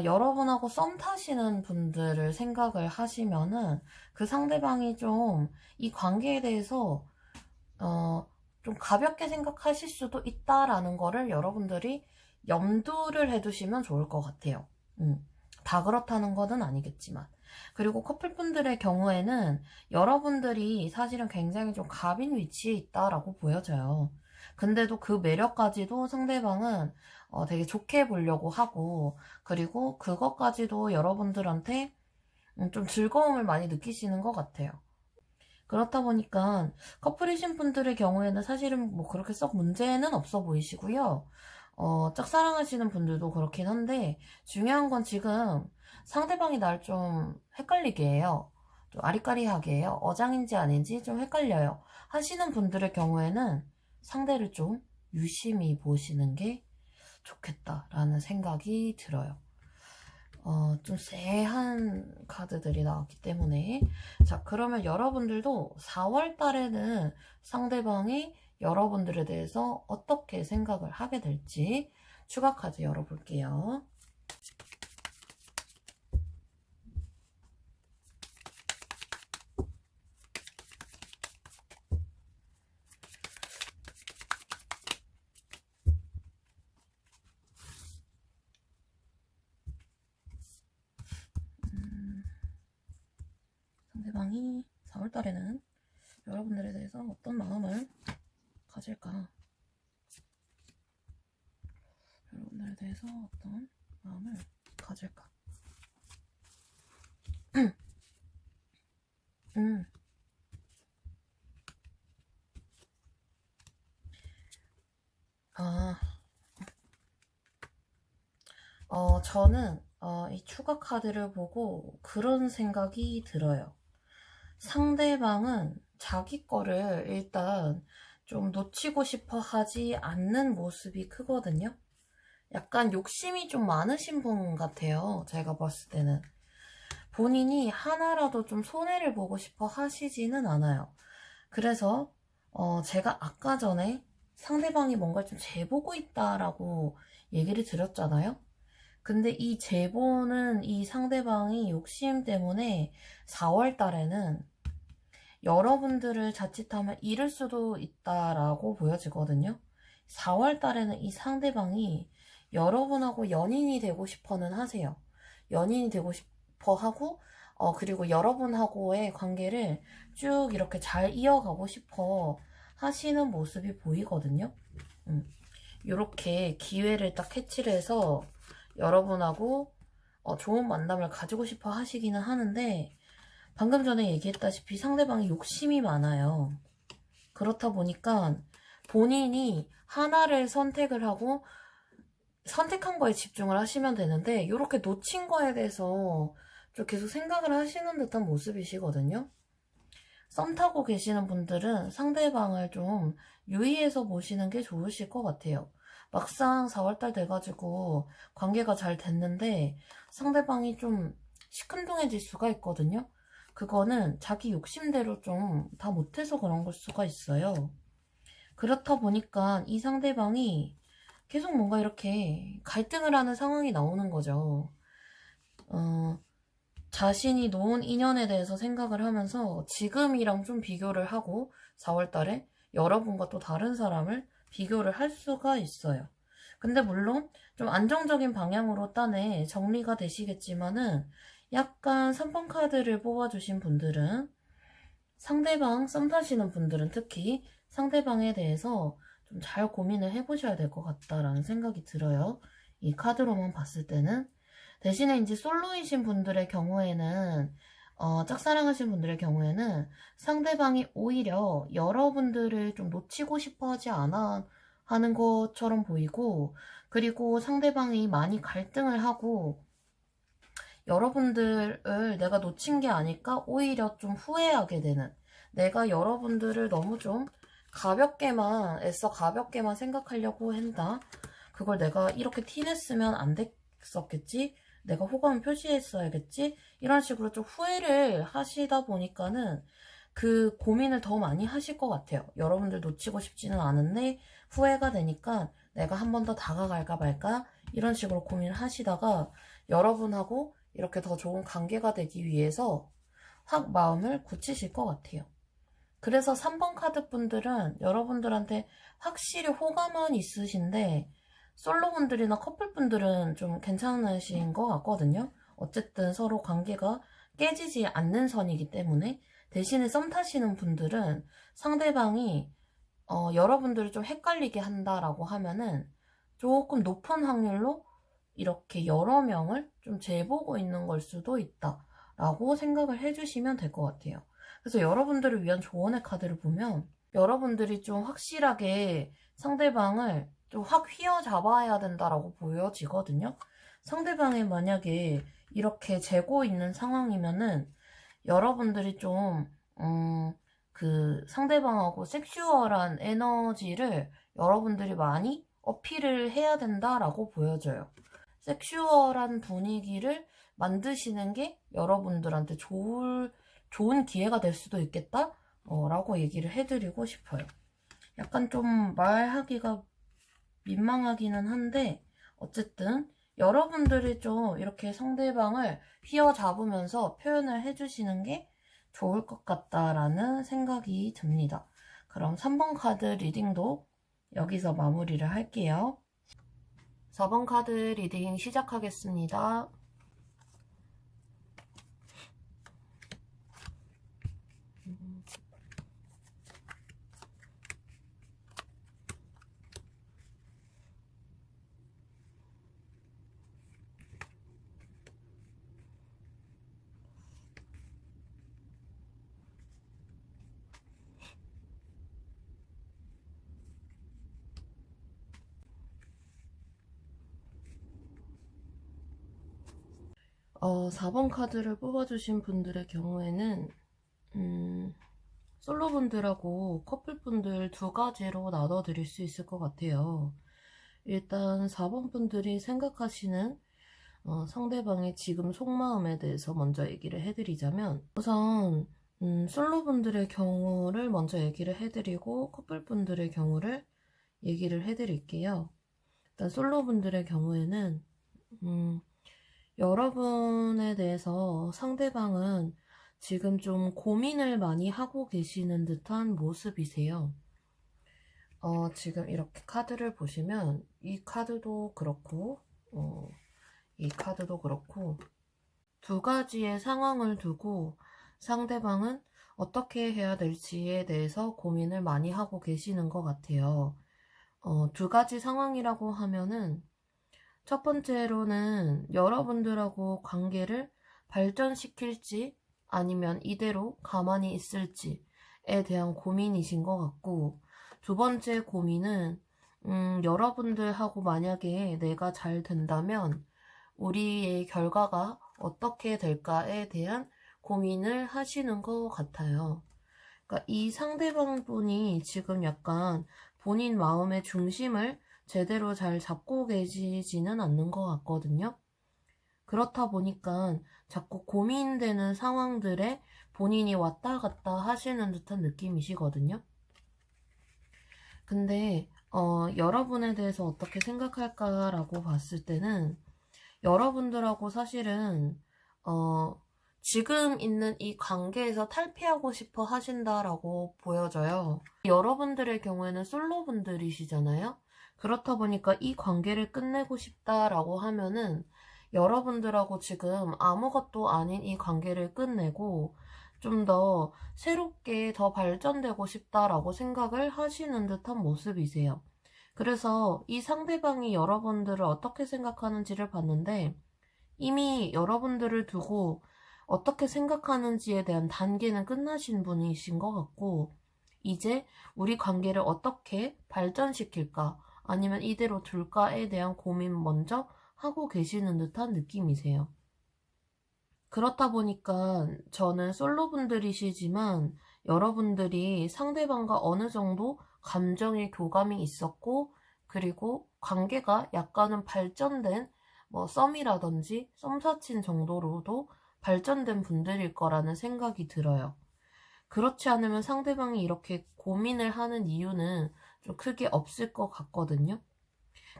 여러분하고 썸 타시는 분들을 생각을 하시면은 그 상대방이 좀 이 관계에 대해서 좀 가볍게 생각하실 수도 있다라는 거를 여러분들이 염두를 해두시면 좋을 것 같아요. 다 그렇다는 것은 아니겠지만. 그리고 커플분들의 경우에는 여러분들이 사실은 굉장히 좀 갑인 위치에 있다라고 보여져요. 근데도 그 매력까지도 상대방은 되게 좋게 보려고 하고, 그리고 그것까지도 여러분들한테 좀 즐거움을 많이 느끼시는 것 같아요. 그렇다 보니까 커플이신 분들의 경우에는 사실은 뭐 그렇게 썩 문제는 없어 보이시고요. 짝사랑하시는 분들도 그렇긴 한데 중요한 건 지금 상대방이 날 좀 헷갈리게 해요. 좀 아리까리하게 해요. 어장인지 아닌지 좀 헷갈려요. 하시는 분들의 경우에는 상대를 좀 유심히 보시는 게 좋겠다라는 생각이 들어요. 좀 쎄한 카드들이 나왔기 때문에. 자, 그러면 여러분들도 4월 달에는 상대방이 여러분들에 대해서 어떻게 생각을 하게 될지 추가 카드 열어볼게요. 상대방이 4월 달에는 여러분들에 대해서 어떤 마음을 가질까? 여러분들에 대해서 어떤 마음을 가질까? 음, 아, 저는 이 추가 카드를 보고 그런 생각이 들어요. 상대방은 자기 거를 일단 좀 놓치고 싶어 하지 않는 모습이 크거든요. 약간 욕심이 좀 많으신 분 같아요. 제가 봤을 때는. 본인이 하나라도 좀 손해를 보고 싶어 하시지는 않아요. 그래서 제가 아까 전에 상대방이 뭔가 좀 재보고 있다라고 얘기를 드렸잖아요. 근데 이 제보는 이 상대방이 욕심 때문에 4월 달에는 여러분들을 자칫하면 잃을 수도 있다라고 보여지거든요. 4월 달에는 이 상대방이 여러분하고 연인이 되고 싶어는 하세요. 연인이 되고 싶어 하고, 그리고 여러분하고의 관계를 쭉 이렇게 잘 이어가고 싶어 하시는 모습이 보이거든요. 이렇게 기회를 딱 캐치를 해서 여러분하고 좋은 만남을 가지고 싶어 하시기는 하는데, 방금 전에 얘기했다시피 상대방이 욕심이 많아요. 그렇다 보니까 본인이 하나를 선택을 하고 선택한 거에 집중을 하시면 되는데 이렇게 놓친 거에 대해서 좀 계속 생각을 하시는 듯한 모습이시거든요. 썸 타고 계시는 분들은 상대방을 좀 유의해서 보시는 게 좋으실 것 같아요. 막상 4월달 돼가지고 관계가 잘 됐는데 상대방이 좀 시큰둥해질 수가 있거든요. 그거는 자기 욕심대로 좀 다 못해서 그런 걸 수가 있어요. 그렇다 보니까 이 상대방이 계속 뭔가 이렇게 갈등을 하는 상황이 나오는 거죠. 자신이 놓은 인연에 대해서 생각을 하면서 지금이랑 좀 비교를 하고 4월 달에 여러분과 또 다른 사람을 비교를 할 수가 있어요. 근데 물론 좀 안정적인 방향으로 딴에 정리가 되시겠지만은 약간 3번 카드를 뽑아주신 분들은 상대방 썸 타시는 분들은 특히 상대방에 대해서 좀 잘 고민을 해보셔야 될 것 같다라는 생각이 들어요. 이 카드로만 봤을 때는. 대신에 이제 솔로이신 분들의 경우에는 짝사랑하신 분들의 경우에는 상대방이 오히려 여러분들을 좀 놓치고 싶어 하지 않아 하는 것처럼 보이고, 그리고 상대방이 많이 갈등을 하고 여러분들을 내가 놓친 게 아닐까 오히려 좀 후회하게 되는, 내가 여러분들을 너무 좀 가볍게만 애써 가볍게만 생각하려고 한다. 그걸 내가 이렇게 티냈으면 안 됐었겠지. 내가 호감을 표시했어야겠지. 이런 식으로 좀 후회를 하시다 보니까는 그 고민을 더 많이 하실 것 같아요. 여러분들 놓치고 싶지는 않은데 후회가 되니까 내가 한 번 더 다가갈까 말까 이런 식으로 고민을 하시다가 여러분하고 이렇게 더 좋은 관계가 되기 위해서 확 마음을 굳히실 것 같아요. 그래서 3번 카드 분들은 여러분들한테 확실히 호감은 있으신데 솔로분들이나 커플분들은 좀 괜찮으신 것 같거든요. 어쨌든 서로 관계가 깨지지 않는 선이기 때문에. 대신에 썸 타시는 분들은 상대방이 여러분들을 좀 헷갈리게 한다라고 하면은 조금 높은 확률로 이렇게 여러 명을 좀 재보고 있는 걸 수도 있다라고 생각을 해주시면 될 것 같아요. 그래서 여러분들을 위한 조언의 카드를 보면 여러분들이 좀 확실하게 상대방을 좀 확 휘어잡아야 된다라고 보여지거든요. 상대방이 만약에 이렇게 재고 있는 상황이면은 여러분들이 좀, 그 상대방하고 섹슈얼한 에너지를 여러분들이 많이 어필을 해야 된다라고 보여져요. 섹슈얼한 분위기를 만드시는 게 여러분들한테 좋은 기회가 될 수도 있겠다? 라고 얘기를 해드리고 싶어요. 약간 좀 말하기가 민망하기는 한데, 어쨌든 여러분들이 좀 이렇게 상대방을 휘어잡으면서 표현을 해주시는 게 좋을 것 같다라는 생각이 듭니다. 그럼 3번 카드 리딩도 여기서 마무리를 할게요. 4번 카드 리딩 시작하겠습니다. 4번 카드를 뽑아주신 분들의 경우에는 솔로분들하고 커플분들 두 가지로 나눠드릴 수 있을 것 같아요. 일단 4번 분들이 생각하시는 상대방의 지금 속마음에 대해서 먼저 얘기를 해드리자면, 우선 솔로분들의 경우를 먼저 얘기를 해드리고 커플분들의 경우를 얘기를 해드릴게요. 일단 솔로분들의 경우에는 여러분에 대해서 상대방은 지금 좀 고민을 많이 하고 계시는 듯한 모습이세요. 지금 이렇게 카드를 보시면 이 카드도 그렇고 이 카드도 그렇고 두 가지의 상황을 두고 상대방은 어떻게 해야 될지에 대해서 고민을 많이 하고 계시는 것 같아요. 두 가지 상황이라고 하면은 첫 번째로는 여러분들하고 관계를 발전시킬지 아니면 이대로 가만히 있을지에 대한 고민이신 것 같고, 두 번째 고민은 여러분들하고 만약에 내가 잘 된다면 우리의 결과가 어떻게 될까에 대한 고민을 하시는 것 같아요. 그러니까 이 상대방 분이 지금 약간 본인 마음의 중심을 제대로 잘 잡고 계시지는 않는 것 같거든요. 그렇다 보니까 자꾸 고민되는 상황들에 본인이 왔다 갔다 하시는 듯한 느낌이시거든요. 근데 여러분에 대해서 어떻게 생각할까라고 봤을 때는 여러분들하고 사실은 지금 있는 이 관계에서 탈피하고 싶어 하신다라고 보여져요. 여러분들의 경우에는 솔로분들이시잖아요. 그렇다 보니까 이 관계를 끝내고 싶다라고 하면은 여러분들하고 지금 아무것도 아닌 이 관계를 끝내고 좀 더 새롭게 더 발전되고 싶다라고 생각을 하시는 듯한 모습이세요. 그래서 이 상대방이 여러분들을 어떻게 생각하는지를 봤는데 이미 여러분들을 두고 어떻게 생각하는지에 대한 단계는 끝나신 분이신 것 같고, 이제 우리 관계를 어떻게 발전시킬까 아니면 이대로 둘까에 대한 고민 먼저 하고 계시는 듯한 느낌이세요. 그렇다 보니까 저는 솔로분들이시지만 여러분들이 상대방과 어느 정도 감정의 교감이 있었고, 그리고 관계가 약간은 발전된 뭐 썸이라든지 썸사친 정도로도 발전된 분들일 거라는 생각이 들어요. 그렇지 않으면 상대방이 이렇게 고민을 하는 이유는 좀 크게 없을 것 같거든요.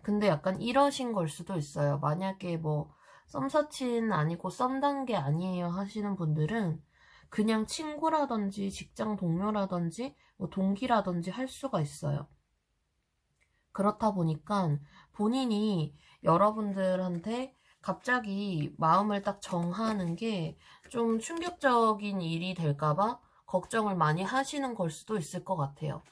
근데 약간 이러신 걸 수도 있어요. 만약에 뭐 썸사친 아니고 썸 단계 아니에요 하시는 분들은 그냥 친구라든지 직장 동료라든지 뭐 동기라든지 할 수가 있어요. 그렇다 보니까 본인이 여러분들한테 갑자기 마음을 딱 정하는 게 좀 충격적인 일이 될까봐 걱정을 많이 하시는 걸 수도 있을 것 같아요.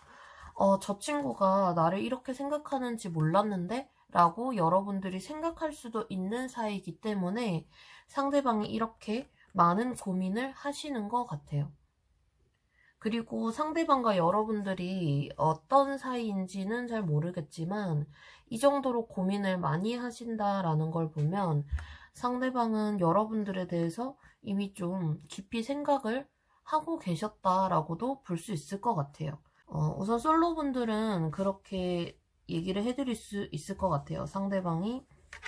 저 친구가 나를 이렇게 생각하는지 몰랐는데? 라고 여러분들이 생각할 수도 있는 사이이기 때문에 상대방이 이렇게 많은 고민을 하시는 것 같아요. 그리고 상대방과 여러분들이 어떤 사이인지는 잘 모르겠지만 이 정도로 고민을 많이 하신다라는 걸 보면 상대방은 여러분들에 대해서 이미 좀 깊이 생각을 하고 계셨다라고도 볼 수 있을 것 같아요. 우선 솔로분들은 그렇게 얘기를 해드릴 수 있을 것 같아요. 상대방이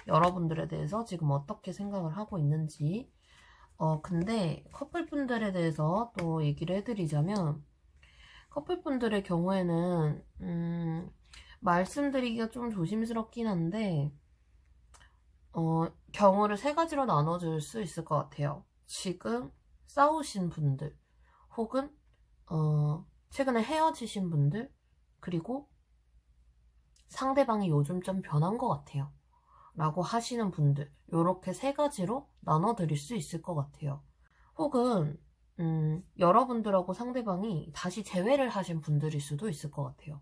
여러분들에 대해서 지금 어떻게 생각을 하고 있는지. 근데 커플분들에 대해서 또 얘기를 해드리자면, 커플분들의 경우에는, 말씀드리기가 좀 조심스럽긴 한데, 경우를 세 가지로 나눠줄 수 있을 것 같아요. 지금 싸우신 분들, 혹은, 최근에 헤어지신 분들, 그리고 상대방이 요즘 좀 변한 것 같아요. 라고 하시는 분들, 요렇게 세 가지로 나눠드릴 수 있을 것 같아요. 혹은 여러분들하고 상대방이 다시 재회를 하신 분들일 수도 있을 것 같아요.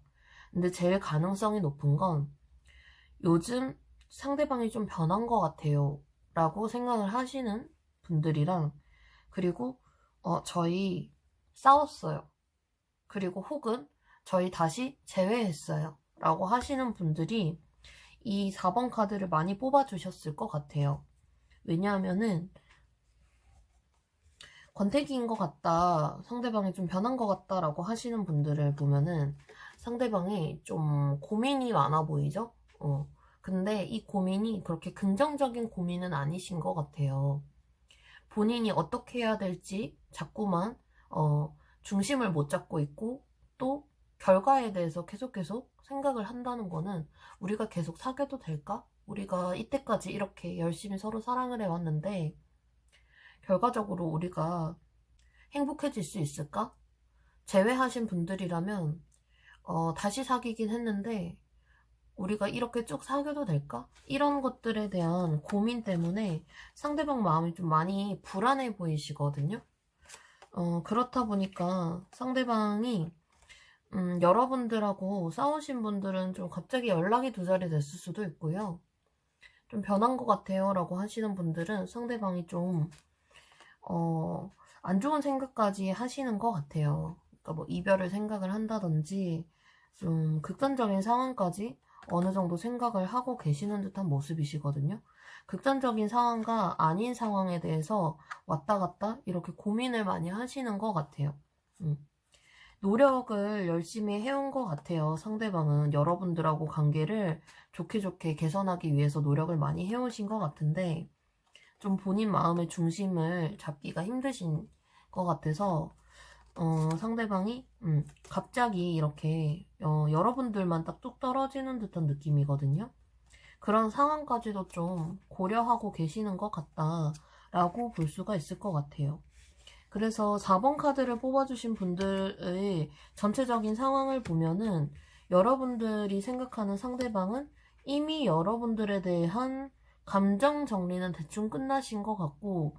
근데 제일 가능성이 높은 건 요즘 상대방이 좀 변한 것 같아요 라고 생각을 하시는 분들이랑, 그리고 저희 싸웠어요, 그리고 혹은 저희 다시 재회했어요 라고 하시는 분들이 이 4번 카드를 많이 뽑아주셨을 것 같아요. 왜냐하면은 권태기인 것 같다, 상대방이 좀 변한 것 같다 라고 하시는 분들을 보면은 상대방이 좀 고민이 많아 보이죠? 근데 이 고민이 그렇게 긍정적인 고민은 아니신 것 같아요. 본인이 어떻게 해야 될지 자꾸만 중심을 못 잡고 있고, 또 결과에 대해서 계속 생각을 한다는 거는, 우리가 계속 사귀어도 될까? 우리가 이때까지 이렇게 열심히 서로 사랑을 해왔는데 결과적으로 우리가 행복해질 수 있을까? 제외하신 분들이라면 다시 사귀긴 했는데 우리가 이렇게 쭉 사귀어도 될까? 이런 것들에 대한 고민 때문에 상대방 마음이 좀 많이 불안해 보이시거든요. 그렇다 보니까 상대방이 여러분들하고 싸우신 분들은 좀 갑자기 연락이 두 자리 됐을 수도 있고요. 좀 변한 것 같아요 라고 하시는 분들은 상대방이 좀 안 좋은 생각까지 하시는 것 같아요. 그러니까 뭐 이별을 생각을 한다든지 좀 극단적인 상황까지 어느 정도 생각을 하고 계시는 듯한 모습이시거든요. 극단적인 상황과 아닌 상황에 대해서 왔다 갔다 이렇게 고민을 많이 하시는 것 같아요. 노력을 열심히 해온 것 같아요. 상대방은 여러분들하고 관계를 좋게 개선하기 위해서 노력을 많이 해오신 것 같은데, 좀 본인 마음의 중심을 잡기가 힘드신 것 같아서 상대방이 갑자기 이렇게 여러분들만 딱 뚝 떨어지는 듯한 느낌이거든요. 그런 상황까지도 좀 고려하고 계시는 것 같다라고 볼 수가 있을 것 같아요. 그래서 4번 카드를 뽑아주신 분들의 전체적인 상황을 보면은, 여러분들이 생각하는 상대방은 이미 여러분들에 대한 감정 정리는 대충 끝나신 것 같고,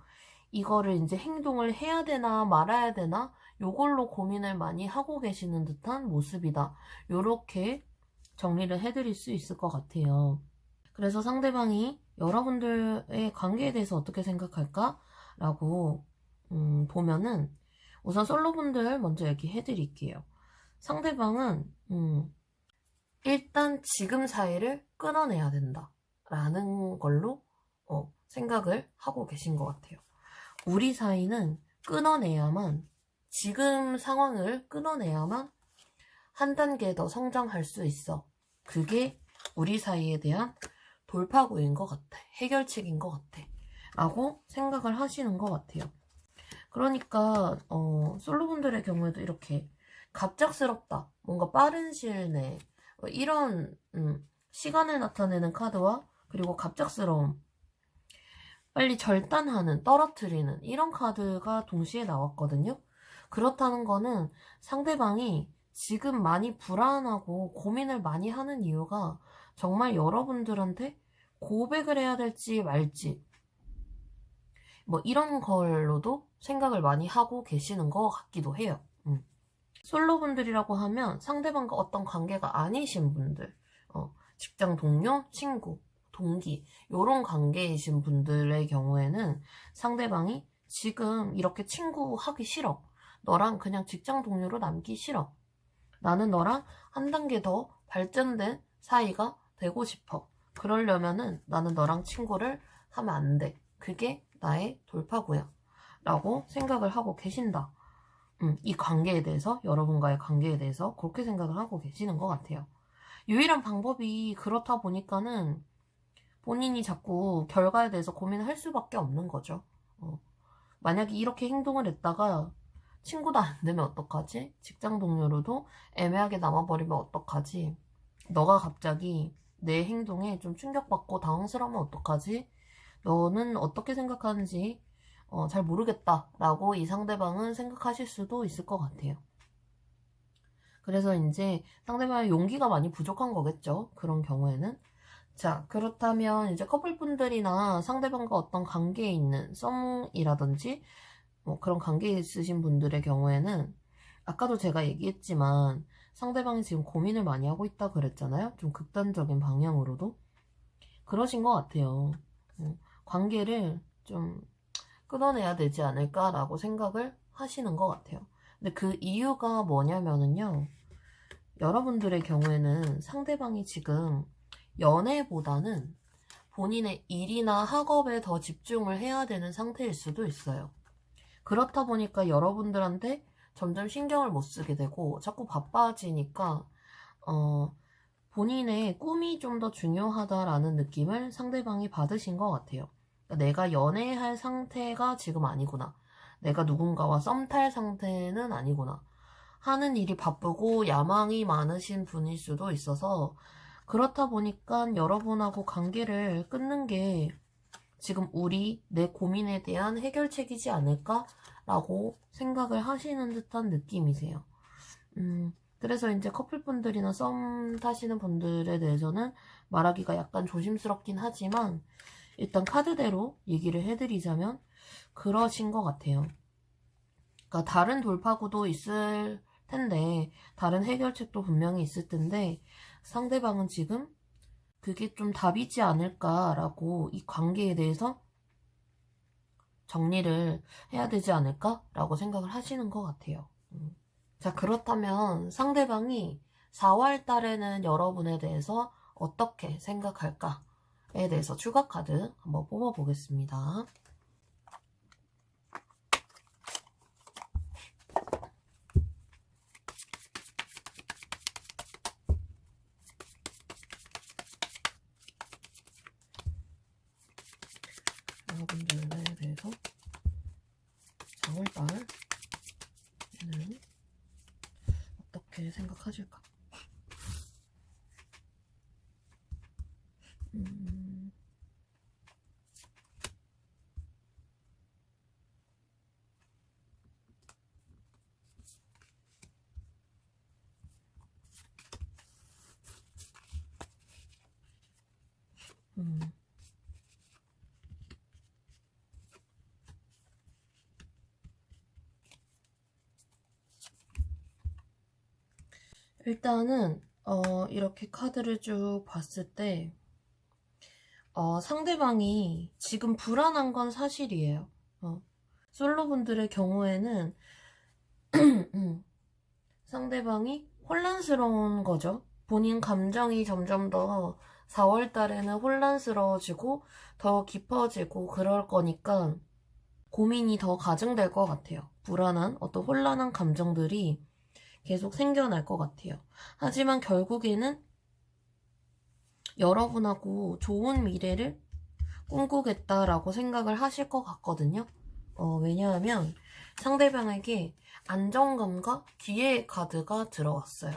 이거를 이제 행동을 해야 되나 말아야 되나 요걸로 고민을 많이 하고 계시는 듯한 모습이다. 요렇게 정리를 해드릴 수 있을 것 같아요. 그래서 상대방이 여러분들의 관계에 대해서 어떻게 생각할까? 라고 보면은, 우선 솔로분들 먼저 얘기해 드릴게요. 상대방은 일단 지금 사이를 끊어내야 된다 라는 걸로 생각을 하고 계신 것 같아요. 우리 사이는 끊어내야만, 지금 상황을 끊어내야만 한 단계 더 성장할 수 있어. 그게 우리 사이에 대한 돌파구인 것 같아, 해결책인 것 같아 라고 생각을 하시는 것 같아요. 그러니까 솔로분들의 경우에도 이렇게 갑작스럽다, 뭔가 빠른 시일 내에 이런 시간을 나타내는 카드와, 그리고 갑작스러움, 빨리 절단하는, 떨어뜨리는 이런 카드가 동시에 나왔거든요. 그렇다는 거는 상대방이 지금 많이 불안하고 고민을 많이 하는 이유가 정말 여러분들한테 고백을 해야 될지 말지, 뭐 이런 걸로도 생각을 많이 하고 계시는 것 같기도 해요. 솔로분들이라고 하면 상대방과 어떤 관계가 아니신 분들, 직장 동료, 친구, 동기, 요런 관계이신 분들의 경우에는 상대방이 지금 이렇게 친구 하기 싫어, 너랑 그냥 직장 동료로 남기 싫어, 나는 너랑 한 단계 더 발전된 사이가 되고 싶어, 그러려면은 나는 너랑 친구를 하면 안 돼, 그게 나의 돌파구야 라고 생각을 하고 계신다. 이 관계에 대해서, 여러분과의 관계에 대해서 그렇게 생각을 하고 계시는 것 같아요. 유일한 방법이 그렇다 보니까는 본인이 자꾸 결과에 대해서 고민을 할 수밖에 없는 거죠. 만약에 이렇게 행동을 했다가 친구도 안 되면 어떡하지? 직장 동료로도 애매하게 남아버리면 어떡하지? 너가 갑자기 내 행동에 좀 충격받고 당황스러우면 어떡하지? 너는 어떻게 생각하는지 잘 모르겠다 라고 이 상대방은 생각하실 수도 있을 것 같아요. 그래서 이제 상대방의 용기가 많이 부족한 거겠죠, 그런 경우에는. 자, 그렇다면 이제 커플분들이나 상대방과 어떤 관계에 있는 썸이라든지 뭐 그런 관계에 있으신 분들의 경우에는, 아까도 제가 얘기했지만 상대방이 지금 고민을 많이 하고 있다 그랬잖아요. 좀 극단적인 방향으로도 그러신 것 같아요. 관계를 좀 끊어내야 되지 않을까라고 생각을 하시는 것 같아요. 근데 그 이유가 뭐냐면은요, 여러분들의 경우에는 상대방이 지금 연애보다는 본인의 일이나 학업에 더 집중을 해야 되는 상태일 수도 있어요. 그렇다 보니까 여러분들한테 점점 신경을 못 쓰게 되고 자꾸 바빠지니까 본인의 꿈이 좀 더 중요하다라는 느낌을 상대방이 받으신 것 같아요. 그러니까 내가 연애할 상태가 지금 아니구나. 내가 누군가와 썸 탈 상태는 아니구나. 하는 일이 바쁘고 야망이 많으신 분일 수도 있어서 그렇다 보니까 여러분하고 관계를 끊는 게 지금 내 고민에 대한 해결책이지 않을까라고 생각을 하시는 듯한 느낌이세요. 그래서 이제 커플분들이나 썸 타시는 분들에 대해서는 말하기가 약간 조심스럽긴 하지만 일단 카드대로 얘기를 해드리자면 그러신 것 같아요. 그러니까 다른 돌파구도 있을 텐데 다른 해결책도 분명히 있을 텐데 상대방은 지금 그게 좀 답이지 않을까라고 이 관계에 대해서 정리를 해야 되지 않을까라고 생각을 하시는 것 같아요. 자, 그렇다면 상대방이 4월 달에는 여러분에 대해서 어떻게 생각할까에 대해서 추가 카드 한번 뽑아보겠습니다. 여러분들에 대해서 4월 달에는 어떻게 생각하실까? 일단은 이렇게 카드를 쭉 봤을 때 상대방이 지금 불안한 건 사실이에요. 솔로분들의 경우에는 상대방이 혼란스러운 거죠. 본인 감정이 점점 더 4월 달에는 혼란스러워지고 더 깊어지고 그럴 거니까 고민이 더 가중될 것 같아요. 불안한 어떤 혼란한 감정들이 계속 생겨날 것 같아요. 하지만 결국에는 여러분하고 좋은 미래를 꿈꾸겠다라고 생각을 하실 것 같거든요. 왜냐하면 상대방에게 안정감과 기회의 카드가 들어왔어요.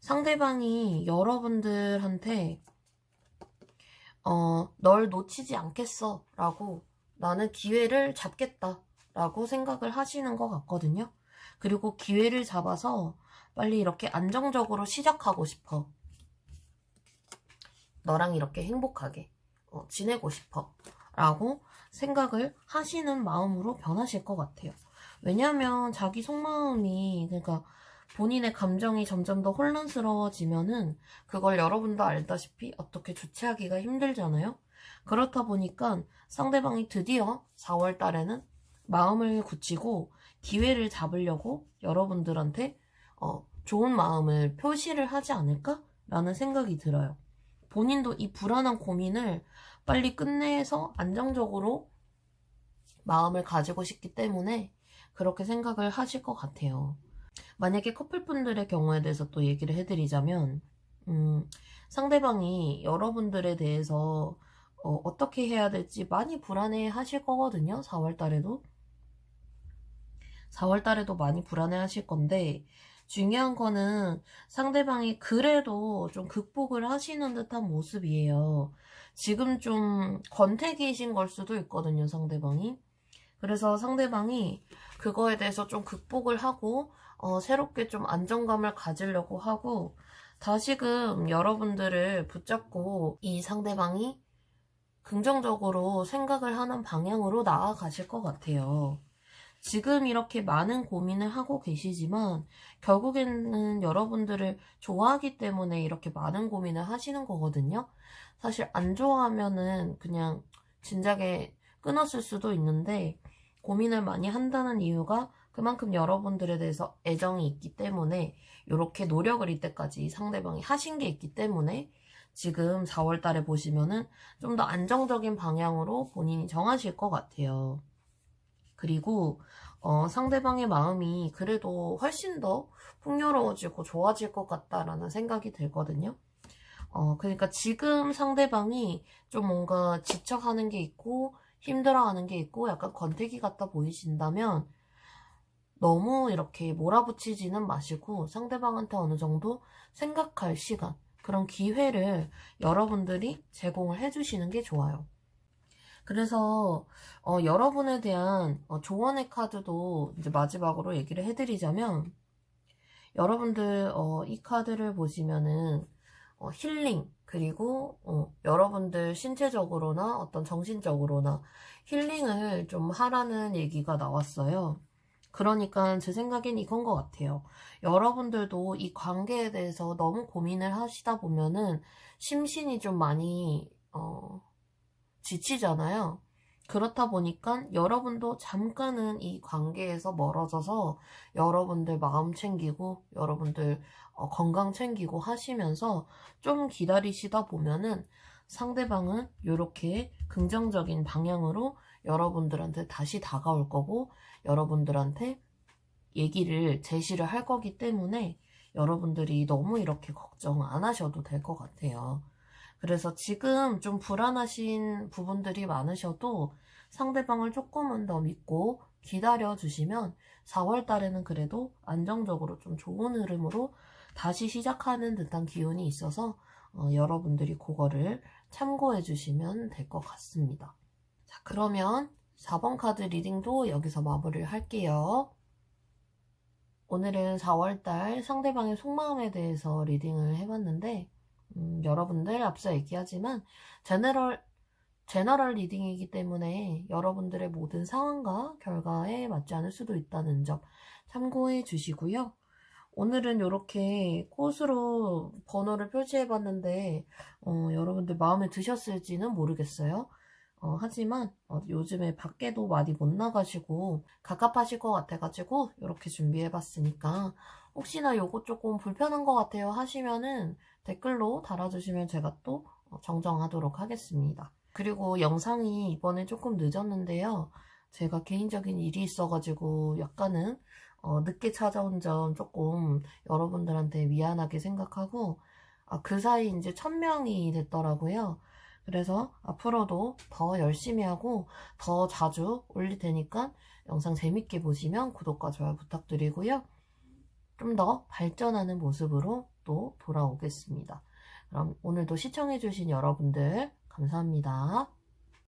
상대방이 여러분들한테 널 놓치지 않겠어 라고 나는 기회를 잡겠다 라고 생각을 하시는 것 같거든요. 그리고 기회를 잡아서 빨리 이렇게 안정적으로 시작하고 싶어. 너랑 이렇게 행복하게 지내고 싶어 라고 생각을 하시는 마음으로 변하실 것 같아요. 왜냐하면 자기 속마음이 그러니까 본인의 감정이 점점 더 혼란스러워지면은 그걸 여러분도 알다시피 어떻게 주체하기가 힘들잖아요. 그렇다 보니까 상대방이 드디어 4월 달에는 마음을 굳히고 기회를 잡으려고 여러분들한테 좋은 마음을 표시를 하지 않을까라는 생각이 들어요. 본인도 이 불안한 고민을 빨리 끝내서 안정적으로 마음을 가지고 싶기 때문에 그렇게 생각을 하실 것 같아요. 만약에 커플분들의 경우에 대해서 또 얘기를 해드리자면 상대방이 여러분들에 대해서 어떻게 해야 될지 많이 불안해 하실 거거든요. 4월 달에도. 4월 달에도 많이 불안해 하실 건데 중요한 거는 상대방이 그래도 좀 극복을 하시는 듯한 모습이에요. 지금 좀 권태기이신 걸 수도 있거든요, 상대방이. 그래서 상대방이 그거에 대해서 좀 극복을 하고 새롭게 좀 안정감을 가지려고 하고 다시금 여러분들을 붙잡고 이 상대방이 긍정적으로 생각을 하는 방향으로 나아가실 것 같아요. 지금 이렇게 많은 고민을 하고 계시지만 결국에는 여러분들을 좋아하기 때문에 이렇게 많은 고민을 하시는 거거든요. 사실 안 좋아하면은 그냥 진작에 끊었을 수도 있는데 고민을 많이 한다는 이유가 그만큼 여러분들에 대해서 애정이 있기 때문에 이렇게 노력을 이때까지 상대방이 하신 게 있기 때문에 지금 4월 달에 보시면은 좀 더 안정적인 방향으로 본인이 정하실 것 같아요. 그리고 상대방의 마음이 그래도 훨씬 더 풍요로워지고 좋아질 것 같다라는 생각이 들거든요. 그러니까 지금 상대방이 좀 뭔가 지쳐하는 게 있고 힘들어하는 게 있고 약간 권태기 같아 보이신다면 너무 이렇게 몰아붙이지는 마시고 상대방한테 어느 정도 생각할 시간, 그런 기회를 여러분들이 제공을 해주시는 게 좋아요. 그래서 여러분에 대한 조언의 카드도 이제 마지막으로 얘기를 해드리자면, 여러분들 이 카드를 보시면은 힐링, 그리고 여러분들 신체적으로나 어떤 정신적으로나 힐링을 좀 하라는 얘기가 나왔어요. 그러니까 제 생각엔 이건 것 같아요. 여러분들도 이 관계에 대해서 너무 고민을 하시다 보면은 심신이 좀 많이 지치잖아요. 그렇다 보니까 여러분도 잠깐은 이 관계에서 멀어져서 여러분들 마음 챙기고 여러분들 건강 챙기고 하시면서 좀 기다리시다 보면은 상대방은 이렇게 긍정적인 방향으로 여러분들한테 다시 다가올 거고 여러분들한테 얘기를 제시를 할 거기 때문에 여러분들이 너무 이렇게 걱정 안 하셔도 될 것 같아요. 그래서 지금 좀 불안하신 부분들이 많으셔도 상대방을 조금은 더 믿고 기다려 주시면 4월 달에는 그래도 안정적으로 좀 좋은 흐름으로 다시 시작하는 듯한 기운이 있어서 여러분들이 그거를 참고해 주시면 될 것 같습니다. 자, 그러면 4번 카드 리딩도 여기서 마무리를 할게요. 오늘은 4월달 상대방의 속마음에 대해서 리딩을 해봤는데 여러분들 앞서 얘기하지만 제너럴 리딩이기 때문에 여러분들의 모든 상황과 결과에 맞지 않을 수도 있다는 점 참고해 주시고요. 오늘은 이렇게 꽃으로 번호를 표시해봤는데 여러분들 마음에 드셨을지는 모르겠어요. 하지만 요즘에 밖에도 많이 못 나가시고 갑갑하실 것 같아가지고 이렇게 준비해봤으니까 혹시나 요거 조금 불편한 것 같아요 하시면은 댓글로 달아주시면 제가 또 정정하도록 하겠습니다. 그리고 영상이 이번에 조금 늦었는데요. 제가 개인적인 일이 있어가지고 약간은 늦게 찾아온 점 조금 여러분들한테 미안하게 생각하고 그 사이 이제 1000명이 됐더라고요. 그래서 앞으로도 더 열심히 하고 더 자주 올릴 테니까 영상 재밌게 보시면 구독과 좋아요 부탁드리고요. 좀 더 발전하는 모습으로 또 돌아오겠습니다. 그럼 오늘도 시청해주신 여러분들 감사합니다.